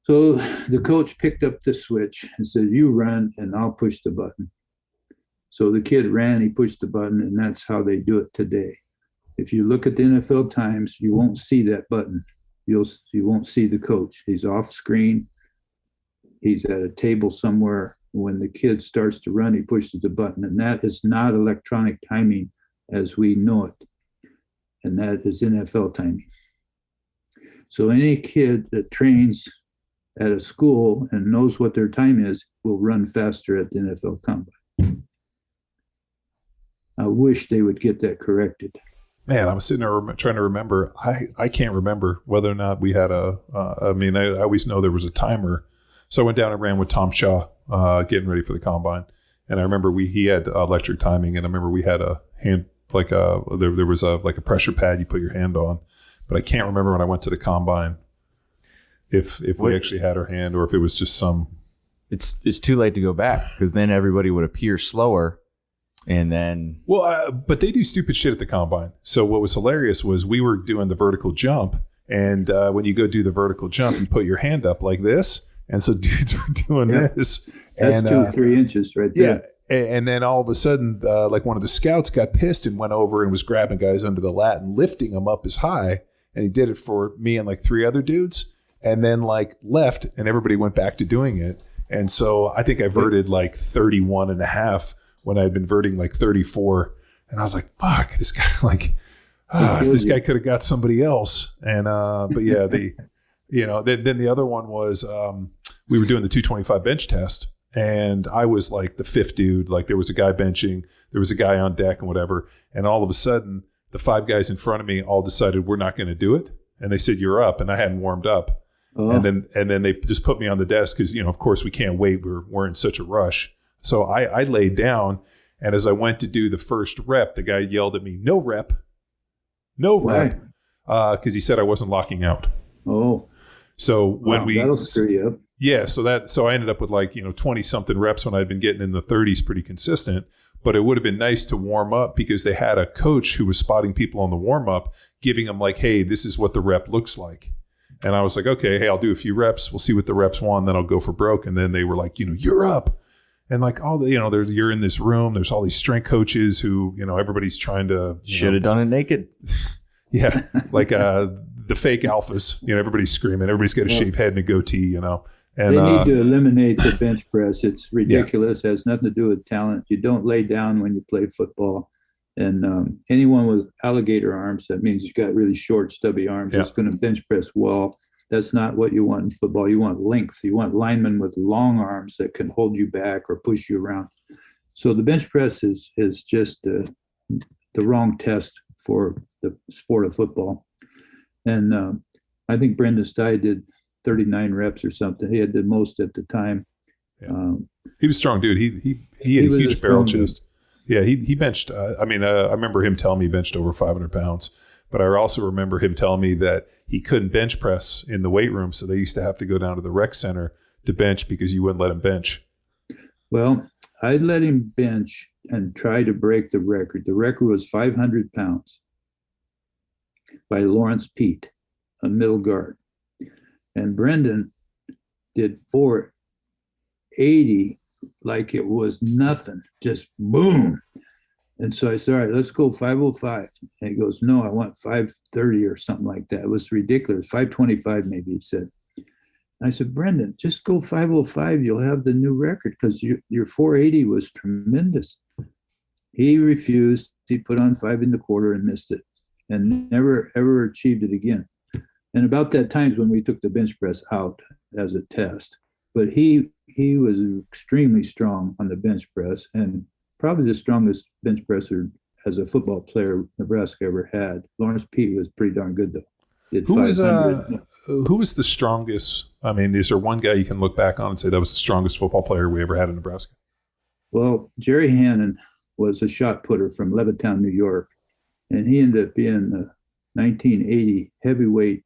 [SPEAKER 3] So the coach picked up the switch and said, "You run and I'll push the button." So the kid ran, he pushed the button, and that's how they do it today. If you look at the NFL times, you won't see that button. You won't see the coach. He's off screen. He's at a table somewhere. When the kid starts to run, he pushes the button, and that is not electronic timing as we know it. And that is NFL timing. So any kid that trains at a school and knows what their time is will run faster at the NFL combine. I wish they would get that corrected.
[SPEAKER 2] Man, I was sitting there trying to remember. I can't remember whether or not we had I always know there was a timer. So I went down and ran with Tom Shaw, getting ready for the combine. And I remember he had electric timing, and I remember we had a hand, there was a pressure pad you put your hand on. But I can't remember when I went to the combine if we actually had our hand or if it was just some.
[SPEAKER 4] It's too late to go back because then everybody would appear slower. And then,
[SPEAKER 2] but they do stupid shit at the combine. So what was hilarious was we were doing the vertical jump, and when you go do the vertical jump, you put your hand up like this, and so dudes were doing this.
[SPEAKER 3] That's 2-3 inches right there.
[SPEAKER 2] Yeah, and then all of a sudden, like one of the scouts got pissed and went over and was grabbing guys under the lat and lifting them up as high, and he did it for me and like 3 other dudes, and then like left, and everybody went back to doing it, and so I think I verted like 31 and a half. When I had been verting like 34, and I was like, "Fuck, this guy!" Like, if this guy could have got somebody else. And but yeah, then the other one was we were doing the 225 bench test, and I was like the 5th dude. Like there was a guy benching, there was a guy on deck, and whatever. And all of a sudden, the 5 guys in front of me all decided we're not going to do it, and they said, "You're up," and I hadn't warmed up. Oh. And then they just put me on the desk because of course we can't wait. We're in such a rush. So I laid down, and as I went to do the first rep, the guy yelled at me, "No rep," because he said I wasn't locking out.
[SPEAKER 3] Oh,
[SPEAKER 2] so
[SPEAKER 3] that'll screw you up.
[SPEAKER 2] Yeah, so I ended up with 20 something reps when I'd been getting in the 30s pretty consistent. But it would have been nice to warm up because they had a coach who was spotting people on the warm up, giving them like, "Hey, this is what the rep looks like." And I was like, "Okay, hey, I'll do a few reps. We'll see what the reps want, then I'll go for broke." And then they were like, "You're up." And like all the, you're in this room. There's all these strength coaches who, everybody's trying to
[SPEAKER 4] should have done it naked.
[SPEAKER 2] Yeah, like the fake alphas. Everybody's screaming. Everybody's got a shaved head and a goatee. And
[SPEAKER 3] they need to eliminate the bench press. It's ridiculous. It has nothing to do with talent. You don't lay down when you play football. And anyone with alligator arms, that means you've got really short, stubby arms. It's going to bench press well. That's not what you want in football. You want length. You want linemen with long arms that can hold you back or push you around. So the bench press is just the wrong test for the sport of football. And I think Brendan Stye did 39 reps or something. He had the most at the time.
[SPEAKER 2] Yeah. He was strong, dude. He had a huge barrel chest. Yeah, he benched. I remember him telling me he benched over 500 pounds. But I also remember him telling me that he couldn't bench press in the weight room, so they used to have to go down to the rec center to bench because you wouldn't let him bench.
[SPEAKER 3] Well, I'd let him bench and try to break the record. The record was 500 pounds by Lawrence Pete, a middle guard. And Brendan did 480 like it was nothing, just boom. And so I said, all right, let's go 505. And he goes, no, I want 530 or something like that. It was ridiculous. 525 maybe, he said. I said, Brendan, just go 505. You'll have the new record because your 480 was tremendous. He refused. He put on 5 1/4 and missed it and never, ever achieved it again. And about that time is when we took the bench press out as a test. But he was extremely strong on the bench press and probably the strongest bench presser as a football player Nebraska ever had. Lawrence Pete was pretty darn good, though.
[SPEAKER 2] Who was the strongest? I mean, is there one guy you can look back on and say that was the strongest football player we ever had in Nebraska?
[SPEAKER 3] Well, Jerry Hannon was a shot putter from Levittown, New York, and he ended up being the 1980 heavyweight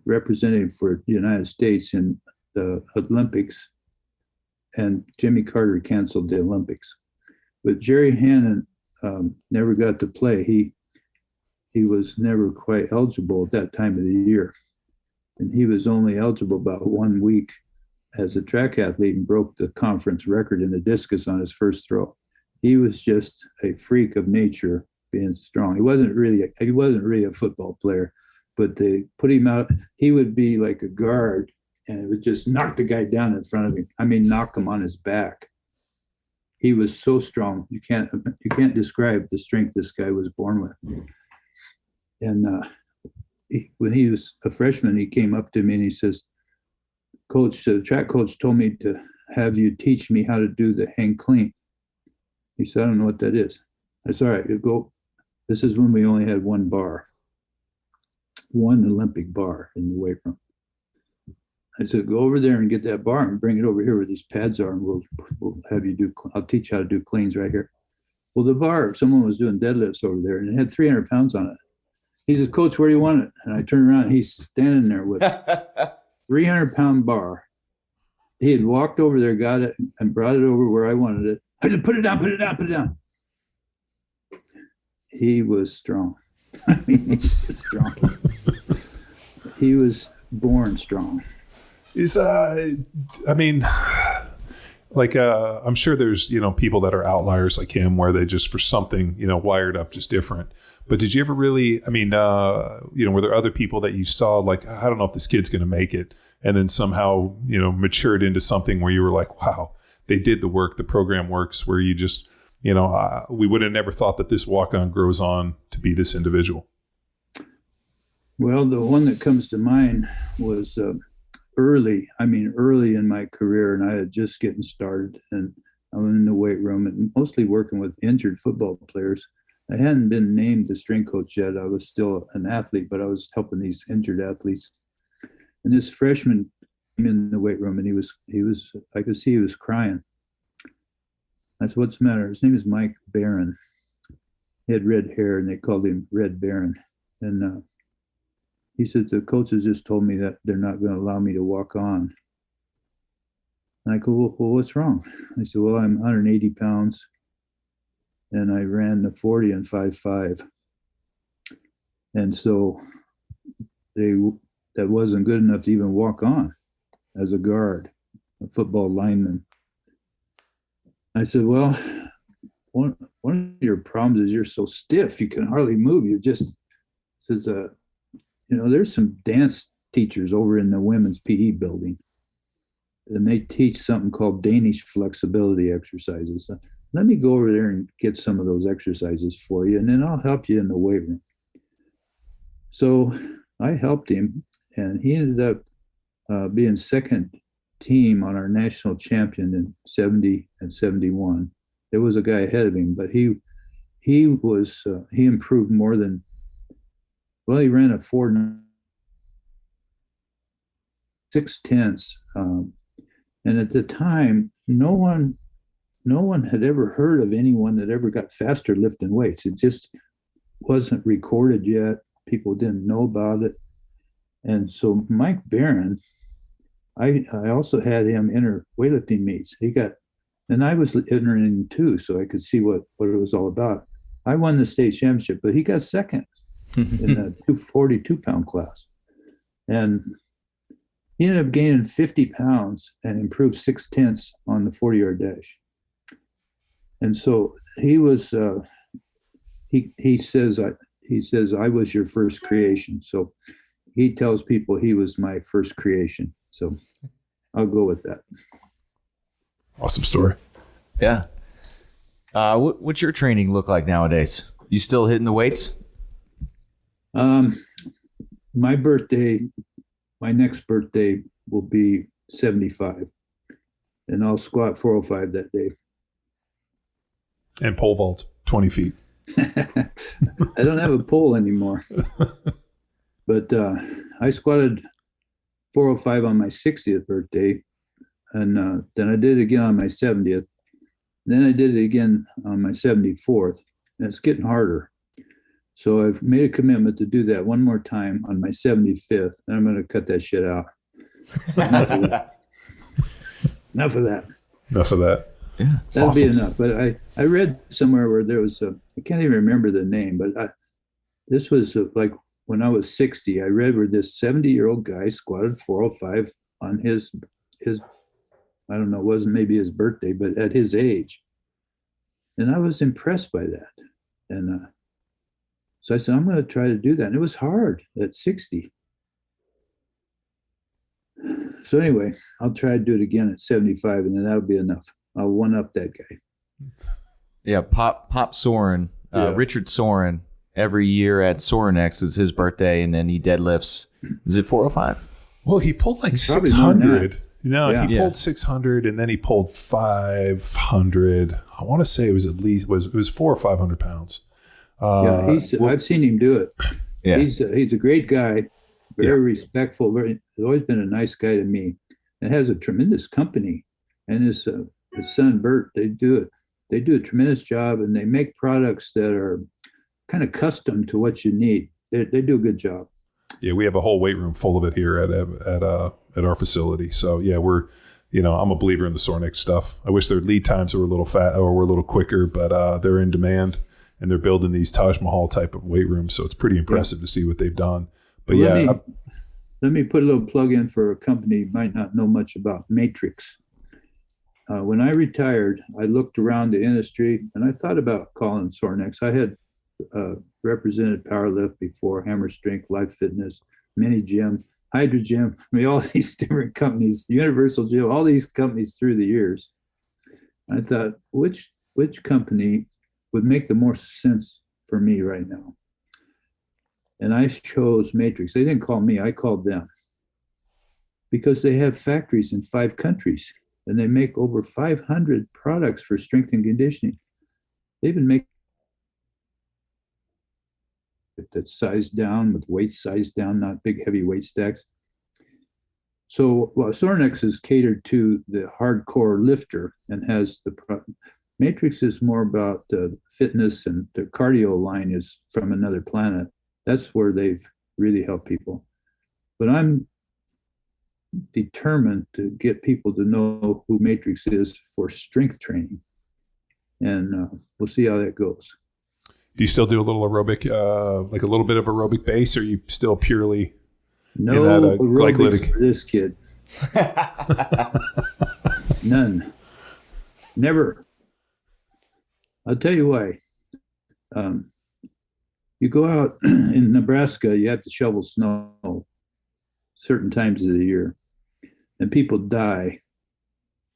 [SPEAKER 3] representative for the United States in the Olympics, and Jimmy Carter canceled the Olympics. But Jerry Hannon never got to play. He was never quite eligible at that time of the year. And he was only eligible about 1 week as a track athlete and broke the conference record in the discus on his first throw. He was just a freak of nature, being strong. He wasn't really a football player, but they put him out. He would be like a guard and it would just knock the guy down in front of him. I mean, knock him on his back. He was so strong. You can't describe the strength this guy was born with. And when he was a freshman, he came up to me and he says, Coach, the track coach told me to have you teach me how to do the hang clean. He said, I don't know what that is. I said, all right, you go. This is when we only had one Olympic bar in the weight room. I said, go over there and get that bar and bring it over here where these pads are, and we'll have you I'll teach you how to do cleans right here. Well, the bar, someone was doing deadlifts over there, and it had 300 pounds on it. He said, Coach, where do you want it? And I turned around, and he's standing there with a 300-pound bar. He had walked over there, got it, and brought it over where I wanted it. I said, put it down, put it down, put it down. He was strong. I mean, he was strong. He was born strong.
[SPEAKER 2] I'm sure there's, people that are outliers like him where they just for something, wired up just different. But did you ever really, were there other people that you saw like, I don't know if this kid's going to make it, and then somehow, matured into something where you were like, wow, they did the work, the program works, where you just, we would have never thought that this walk-on grows on to be this individual?
[SPEAKER 3] Well, the one that comes to mind was early in my career, and I had just getting started, and I was in the weight room and mostly working with injured football players. I hadn't been named the strength coach yet. I was still an athlete, but I was helping these injured athletes. And this freshman came in the weight room, and he was I could see he was crying. I said, what's the matter? His name is Mike Barron. He had red hair, and they called him Red Barron. And he said, the coaches just told me that they're not going to allow me to walk on. And I go, well, what's wrong? I said, well, I'm 180 pounds, and I ran the 40 and 5.5. And so that wasn't good enough to even walk on as a guard, a football lineman. I said, well, one of your problems is you're so stiff, you can hardly move. You just, says, there's some dance teachers over in the women's PE building, and they teach something called Danish flexibility exercises. Let me go over there and get some of those exercises for you, and then I'll help you in the weight room. So I helped him, and he ended up being second team on our national champion in 70 and 71. There was a guy ahead of him, but he improved more than, well, he ran a 4.6. And at the time, no one had ever heard of anyone that ever got faster lifting weights. It just wasn't recorded yet. People didn't know about it. And so Mike Barron, I also had him enter weightlifting meets. He got And I was entering too, so I could see what it was all about. I won the state championship, but he got second in the 242-pound class. And he ended up gaining 50 pounds and improved 6/10 on the 40-yard dash. And so he was, he says, I was your first creation. So he tells people he was my first creation. So I'll go with that.
[SPEAKER 2] Awesome story.
[SPEAKER 4] Yeah. What's your training look like nowadays? You still hitting the weights?
[SPEAKER 3] My next birthday will be 75, and I'll squat 405 that day.
[SPEAKER 2] And pole vault 20 feet.
[SPEAKER 3] I don't have a pole anymore, but I squatted 405 on my 60th birthday, and then I did it again on my 70th. Then I did it again on my 74th, and it's getting harder. So I've made a commitment to do that one more time on my 75th, and I'm going to cut that shit out. Enough of that. Enough of that.
[SPEAKER 2] Enough of that.
[SPEAKER 3] Yeah, that'll be enough. But I read somewhere where there was I can't even remember the name, but this was like when I was 60. I read where this 70-year-old guy squatted 405 on his I don't know, it wasn't maybe his birthday, but at his age. And I was impressed by that. And so I said, I'm going to try to do that. And it was hard at 60. So anyway, I'll try to do it again at 75, and then that'll be enough. I'll one-up that guy.
[SPEAKER 4] Yeah, Pop Soren, Richard Soren, every year at Sorenex is his birthday, and then he deadlifts. Is it 405?
[SPEAKER 2] Well, he pulled like 600. No, he pulled 600, and then he pulled 500. I want to say it was at least it was 400 or 500 pounds.
[SPEAKER 3] I've seen him do it.
[SPEAKER 4] Yeah.
[SPEAKER 3] He's a great guy, very respectful. He's always been a nice guy to me, and has a tremendous company. And his son Bert, they do a tremendous job, and they make products that are kind of custom to what you need. They do a good job.
[SPEAKER 2] Yeah, we have a whole weight room full of it here at our facility. So yeah, I'm a believer in the Sorenex stuff. I wish their lead times were a little fat or were a little quicker, but they're in demand, and they're building these Taj Mahal type of weight rooms. So it's pretty impressive to see what they've done. But
[SPEAKER 3] let me put a little plug in for a company you might not know much about, Matrix. When I retired, I looked around the industry, and I thought about calling Sorenex. I had represented Powerlift before, Hammer Strength, Life Fitness, Mini Gym, Hydro Gym. I mean, all these different companies, Universal Gym, all these companies through the years. I thought, which company would make the most sense for me right now? And I chose Matrix. They didn't call me, I called them. Because they have factories in 5 countries, and they make over 500 products for strength and conditioning. They even make that's sized down, with weights sized down, not big heavy weight stacks. So Sorenex is catered to the hardcore lifter and has Matrix is more about the fitness, and the cardio line is from another planet. That's where they've really helped people. But I'm determined to get people to know who Matrix is for strength training. And we'll see how that goes.
[SPEAKER 2] Do you still do a little aerobic, like a little bit of aerobic base, or are you still purely
[SPEAKER 3] no aerobics for this kid? None. Never. I'll tell you why. You go out in Nebraska, you have to shovel snow certain times of the year, and people die.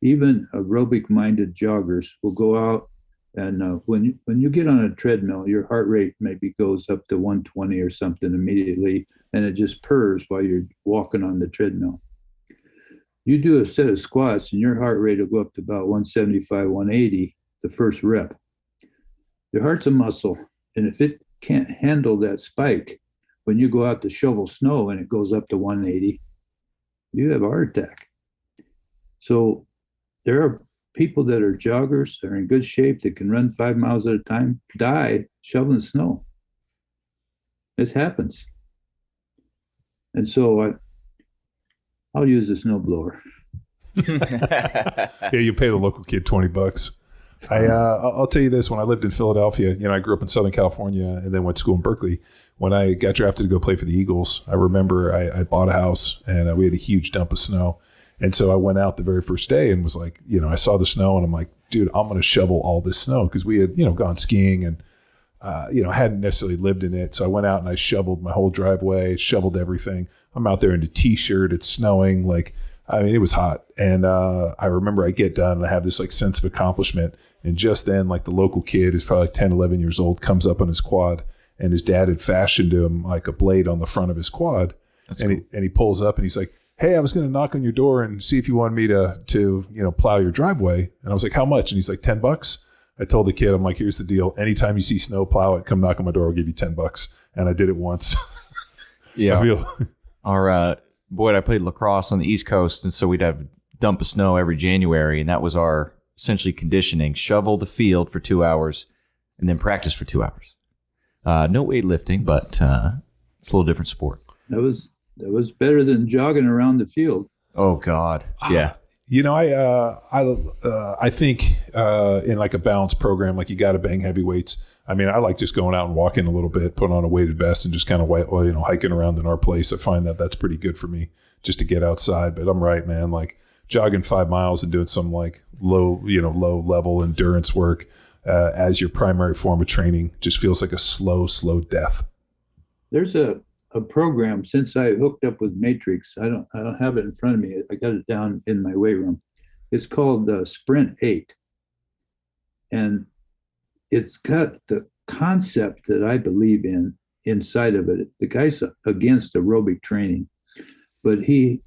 [SPEAKER 3] Even aerobic-minded joggers will go out, and when you get on a treadmill, your heart rate maybe goes up to 120 or something immediately, and it just purrs while you're walking on the treadmill. You do a set of squats, and your heart rate will go up to about 175, 180 the first rep. Your heart's a muscle, and if it can't handle that spike when you go out to shovel snow and it goes up to 180, you have a heart attack. So there are people that are joggers, they're in good shape, that can run 5 miles at a time, die shoveling snow. It happens. And so I'll use the snowblower.
[SPEAKER 2] Yeah, you pay the local kid $20. I'll tell you this: when I lived in Philadelphia, I grew up in Southern California and then went to school in Berkeley. When I got drafted to go play for the Eagles, I remember I bought a house and we had a huge dump of snow. And so I went out the very first day and was like, I saw the snow and I'm like, dude, I'm going to shovel all this snow, because we had, gone skiing and, hadn't necessarily lived in it. So I went out and I shoveled my whole driveway, shoveled everything. I'm out there in a t-shirt. It's snowing. It was hot. And I remember I get done and I have this sense of accomplishment. And just then, the local kid who's probably 10, 11 years old comes up on his quad, and his dad had fashioned him a blade on the front of his quad. That's cool. He pulls up and he's like, hey, I was going to knock on your door and see if you wanted me to plow your driveway. And I was like, how much? And he's like, $10. I told the kid, I'm like, here's the deal. Anytime you see snow, plow it, come knock on my door, I'll give you $10. And I did it once.
[SPEAKER 4] Yeah. Boyd, I played lacrosse on the East Coast, and so we'd have a dump of snow every January, and that was our essentially conditioning: shovel the field for 2 hours, and then practice for 2 hours. No weightlifting, but it's a little different sport.
[SPEAKER 3] That was better than jogging around the field.
[SPEAKER 4] Oh God, yeah.
[SPEAKER 2] I think in a balanced program, you got to bang heavy weights. I mean, I like just going out and walking a little bit, put on a weighted vest, and just kind of hiking around in our place. I find that that's pretty good for me just to get outside. But I'm right, man. Jogging 5 miles and doing some low level endurance work as your primary form of training just feels like a slow death. There's
[SPEAKER 3] a program since I hooked up with Matrix. I don't have it in front of me. I got it down in my weight room. It's called Sprint 8, and it's got the concept that I believe in inside of it. The guy's against aerobic training, but he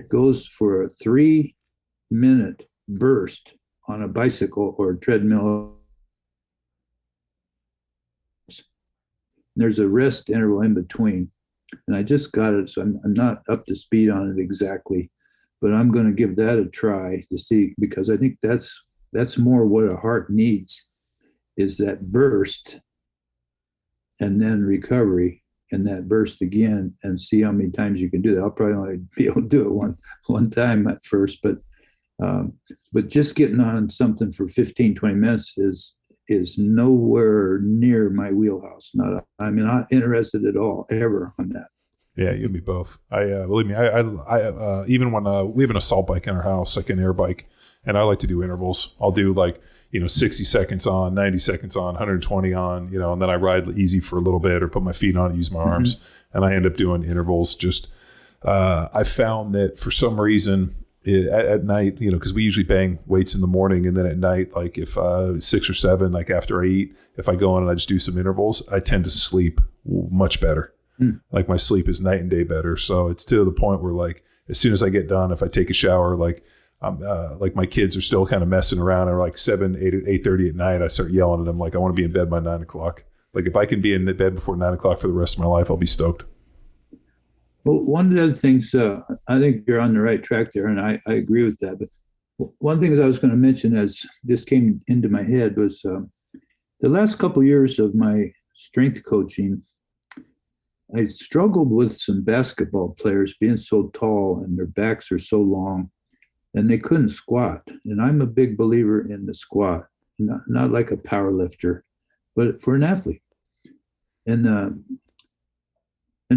[SPEAKER 3] goes for a 3-minute burst on a bicycle or a treadmill. There's a rest interval in between. And I just got it, so I'm not up to speed on it exactly, but I'm going to give that a try to see, because I think that's more what a heart needs, is that burst and then recovery and that burst again, and see how many times you can do that. I'll probably only be able to do it one time at first, but just getting on something for 15, 20 minutes is nowhere near my wheelhouse. I'm not interested at all ever on that.
[SPEAKER 2] Yeah, you and me both. Believe me, I even when we have an assault bike in our house, an air bike, and I like to do intervals. I'll do 60 seconds on, 90 seconds on, 120 on, and then I ride easy for a little bit or put my feet on and use my arms, and I end up doing intervals. Just I found that for some reason at night, because we usually bang weights in the morning, and then at night, if 6 or 7, after I eat, if I go in and I just do some intervals, I tend to sleep much better. My sleep is night and day better. So it's to the point where as soon as I get done, if I take a shower, I'm my kids are still kind of messing around, or 7, 8:30 at night, I start yelling at them I want to be in bed by 9 o'clock. If I can be in bed before 9 o'clock for the rest of my life, I'll be stoked.
[SPEAKER 3] Well, one of the other things, I think you're on the right track there, and I agree with that. But one thing I was going to mention, as this came into my head, was the last couple of years of my strength coaching, I struggled with some basketball players being so tall and their backs are so long, and they couldn't squat. And I'm a big believer in the squat, not like a power lifter, but for an athlete. And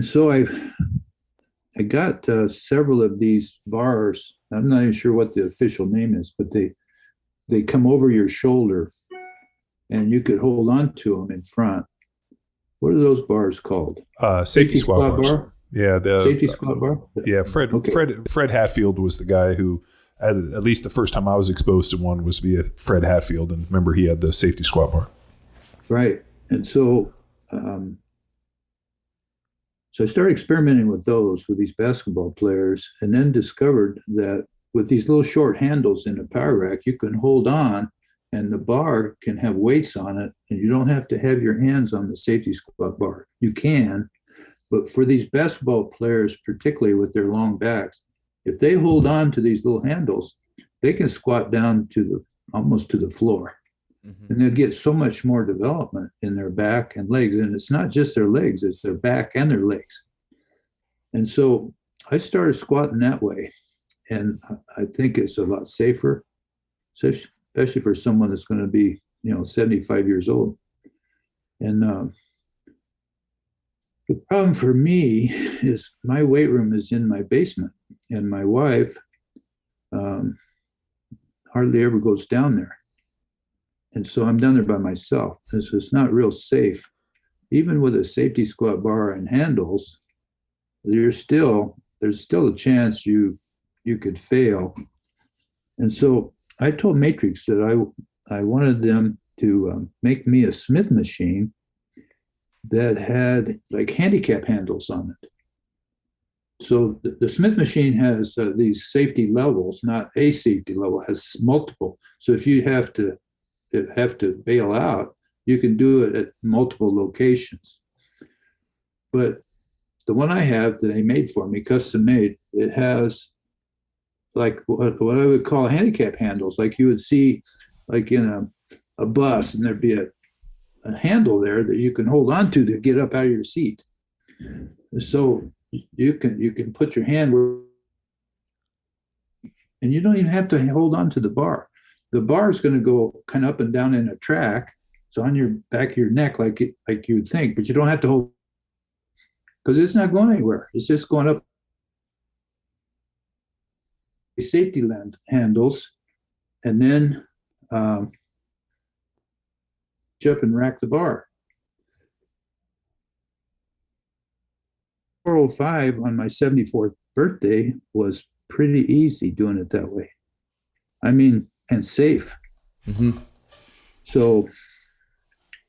[SPEAKER 3] so I got several of these bars. I'm not even sure what the official name is, but they come over your shoulder, and you could hold on to them in front. What are those bars called?
[SPEAKER 2] Safety squat bars.
[SPEAKER 3] Bar?
[SPEAKER 2] Yeah, the
[SPEAKER 3] safety squat bar.
[SPEAKER 2] Yeah, Fred Hatfield was the guy who, at least the first time I was exposed to one, was via Fred Hatfield, and remember he had the safety squat bar.
[SPEAKER 3] Right, and so I started experimenting with these basketball players, and then discovered that with these little short handles in a power rack, you can hold on, and the bar can have weights on it, and you don't have to have your hands on the safety squat bar. You can, but for these basketball players, particularly with their long backs, if they hold on to these little handles, they can squat down almost to the floor. Mm-hmm. And they'll get so much more development in their back and legs. And it's not just their legs, it's their back and their legs. And so I started squatting that way. And I think it's a lot safer, especially for someone that's going to be, 75 years old. And the problem for me is my weight room is in my basement, and my wife hardly ever goes down there. And so I'm down there by myself. And so it's not real safe. Even with a safety squat bar and handles, there's still a chance you could fail. And so I told Matrix that I wanted them to make me a Smith machine that had like handicap handles on it. So the Smith machine has these safety levels, not a safety level, has multiple. So if you have to bail out, you can do it at multiple locations. But the one I have that they made for me, custom made, it has like what I would call handicap handles, like you would see like in a bus, and there'd be a handle there that you can hold on to get up out of your seat. So you can put your hand where, and you don't even have to hold on to the bar. The bar is going to go kind of up and down in a track. It's on your back of your neck like you would think, but you don't have to hold, because it's not going anywhere. It's just going up. Safety handles, and then jump and rack the bar. 405 on my 74th birthday was pretty easy doing it that way. I mean, and safe. Mm-hmm. So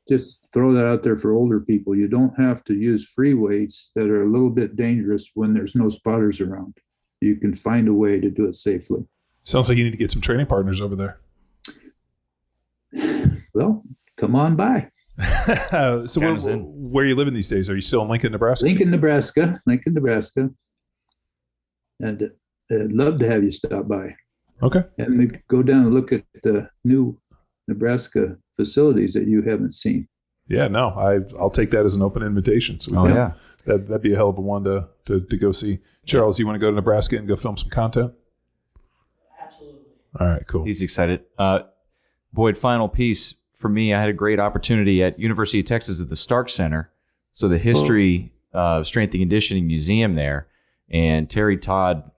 [SPEAKER 3] just throw that out there for older people. You don't have to use free weights that are a little bit dangerous when there's no spotters around. You can find a way to do it safely.
[SPEAKER 2] Sounds like you need to get some training partners over there.
[SPEAKER 3] Well, come on by.
[SPEAKER 2] So where are you living these days? Are you still in Lincoln, Nebraska?
[SPEAKER 3] Lincoln, Nebraska. And I'd love to have you stop by.
[SPEAKER 2] Okay.
[SPEAKER 3] And we go down and look at the new Nebraska facilities that you haven't seen.
[SPEAKER 2] Yeah, no, I'll take that as an open invitation. So
[SPEAKER 4] yeah.
[SPEAKER 2] That'd be a hell of a one to go see. Charles, you want to go to Nebraska and go film some content?
[SPEAKER 5] Absolutely.
[SPEAKER 2] All right, cool.
[SPEAKER 4] He's excited. Boyd, final piece for me. I had a great opportunity at University of Texas at the Stark Center. So the history of strength and conditioning museum there, and Terry Todd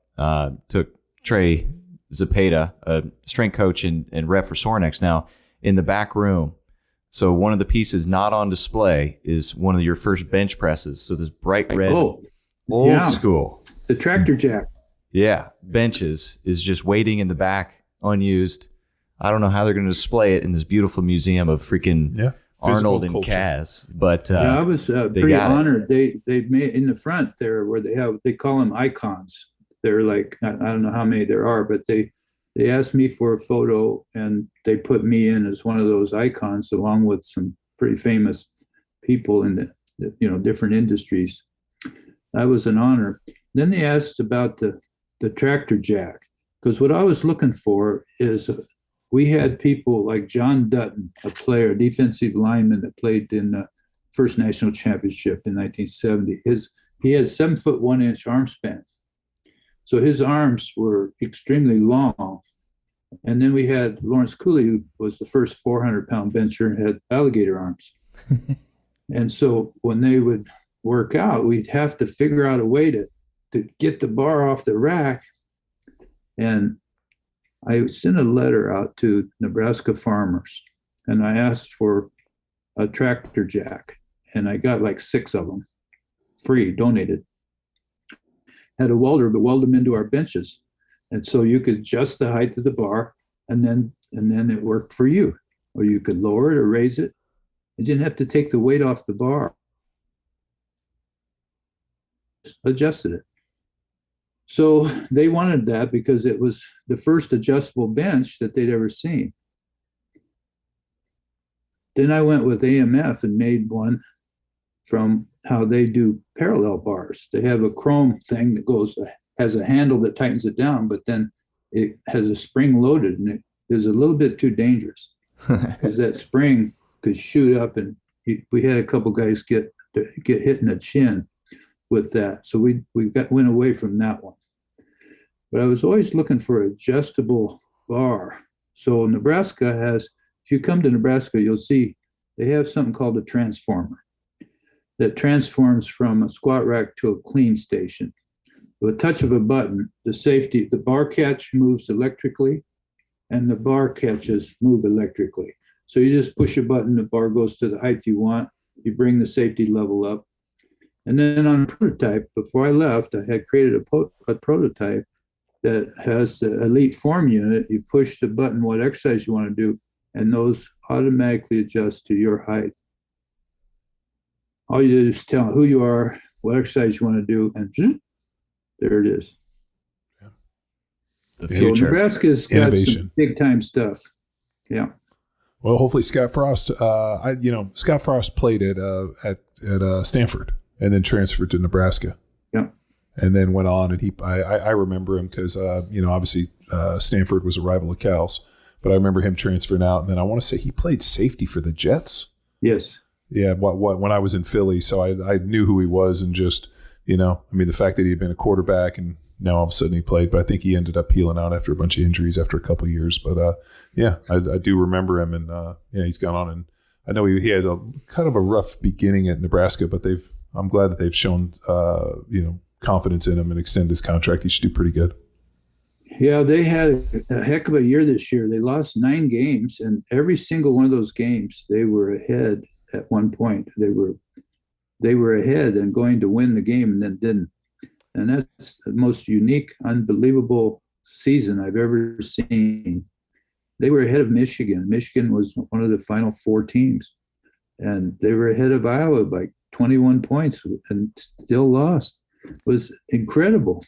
[SPEAKER 4] took Trey Zapata, a strength coach and rep for Sorinex, now in the back room. So one of the pieces not on display is one of your first bench presses. So this bright red, old school.
[SPEAKER 3] The tractor jack.
[SPEAKER 4] Yeah. Benches is just waiting in the back, unused. I don't know how they're going to display it in this beautiful museum of freaking Arnold and
[SPEAKER 2] culture.
[SPEAKER 4] Kaz. But
[SPEAKER 3] I was pretty honored. They made in the front there where they call them icons. They're like, I don't know how many there are, but they asked me for a photo, and they put me in as one of those icons along with some pretty famous people in the different industries. That was an honor. Then they asked about the tractor jack, because what I was looking for is we had people like John Dutton, a player, defensive lineman that played in the first national championship in 1970. He had 7 1 inch arm span. So his arms were extremely long. And then we had Lawrence Cooley, who was the first 400-pound bencher and had alligator arms. And so when they would work out, we'd have to figure out a way to get the bar off the rack. And I sent a letter out to Nebraska farmers, and I asked for a tractor jack, and I got like 6 of them, free, donated. Had a welder, but weld them into our benches. And so you could adjust the height of the bar, and then it worked for you. Or you could lower it or raise it. You didn't have to take the weight off the bar. Just adjusted it. So they wanted that because it was the first adjustable bench that they'd ever seen. Then I went with AMF and made one from how they do parallel bars. They have a chrome thing that has a handle that tightens it down, but then it has a spring loaded, and it is a little bit too dangerous because that spring could shoot up, and we had a couple guys get hit in the chin with that. So we went away from that one. but I was always looking for adjustable bar. So Nebraska has, if you come to Nebraska, you'll see they have something called a transformer that transforms from a squat rack to a clean station. With a touch of a button, the bar catch moves electrically and the bar catches move electrically. So you just push a button, the bar goes to the height you want, you bring the safety level up. And then on a prototype, before I left, I had created a prototype that has the elite form unit. You push the button, what exercise you want to do, and those automatically adjust to your height. All you do is tell who you are, what exercise you want to do, and there it is.
[SPEAKER 4] The future.
[SPEAKER 3] So Nebraska's got
[SPEAKER 2] Innovation.
[SPEAKER 3] some big time stuff. Yeah.
[SPEAKER 2] Well, hopefully Scott Frost. Scott Frost played at Stanford and then transferred to Nebraska.
[SPEAKER 3] Yeah.
[SPEAKER 2] And then went on, and I remember him because obviously Stanford was a rival of Cal's, but I remember him transferring out, and then I want to say he played safety for the Jets.
[SPEAKER 3] Yes.
[SPEAKER 2] Yeah. When I was in Philly, so I knew who he was, and just the fact that he had been a quarterback and now all of a sudden he played, but I think he ended up peeling out after a bunch of injuries after a couple of years. But I do remember him, and he's gone on, and I know he had a kind of a rough beginning at Nebraska, but I'm glad that they've shown confidence in him and extend his contract. He should do pretty good.
[SPEAKER 3] Yeah, they had a heck of a year this year. They lost 9 games, and every single one of those games they were ahead at one point. They were ahead and going to win the game, and then didn't. And that's the most unique, unbelievable season I've ever seen. They were ahead of Michigan. Michigan was one of the final 4 teams. And they were ahead of Iowa by 21 points and still lost. It was incredible.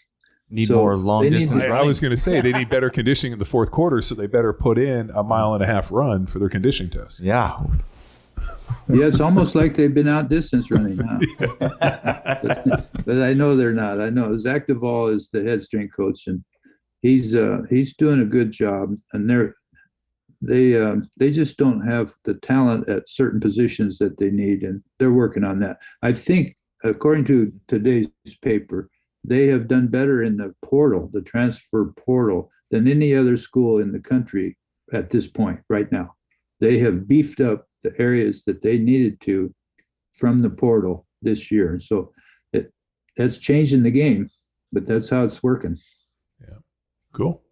[SPEAKER 4] Need more long distance running.
[SPEAKER 2] I was going to say they need better conditioning in the fourth quarter, so they better put in a 1.5 mile run for their conditioning test.
[SPEAKER 4] Yeah.
[SPEAKER 3] Yeah, it's almost like they've been out distance running now. But I know they're not. I know Zach Duvall is the head strength coach, and he's doing a good job. And they just don't have the talent at certain positions that they need, and they're working on that. I think, according to today's paper, they have done better in the portal, the transfer portal, than any other school in the country at this point right now. They have beefed up the areas that they needed to from the portal this year. So that's changing the game, but that's how it's working.
[SPEAKER 2] Yeah. Cool.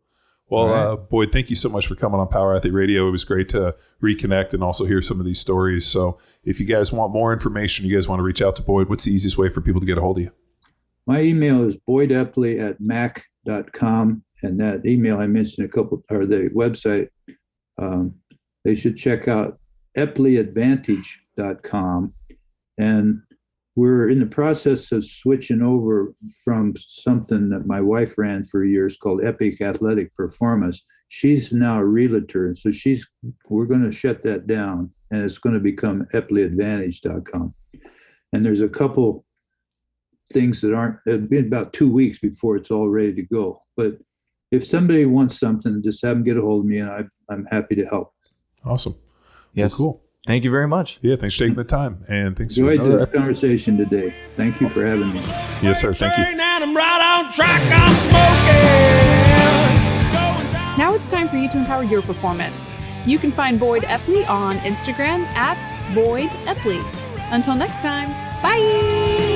[SPEAKER 2] Well, right. Boyd, thank you so much for coming on Power Athlete Radio. It was great to reconnect and also hear some of these stories. So if you guys want more information, you guys want to reach out to Boyd, what's the easiest way for people to get a hold of you?
[SPEAKER 3] My email is boydepley@mac.com. And that email I mentioned the website, they should check out epleyadvantage.com. And we're in the process of switching over from something that my wife ran for years called Epic Athletic Performance. She's now a realtor, and so we're going to shut that down, and it's going to become epleyadvantage.com. And there's a couple things it'll be about 2 weeks before it's all ready to go. But if somebody wants something, just have them get a hold of me, and I'm happy to help.
[SPEAKER 2] Awesome.
[SPEAKER 4] Yes.
[SPEAKER 2] Well, cool.
[SPEAKER 4] Thank you very much.
[SPEAKER 2] Yeah, thanks for taking the time. And thanks
[SPEAKER 3] Enjoyed the conversation today. Thank you for having me.
[SPEAKER 2] Yes, sir. Thank you.
[SPEAKER 1] Now it's time for you to empower your performance. You can find Boyd Epley on Instagram @Boyd Epley. Until next time, bye!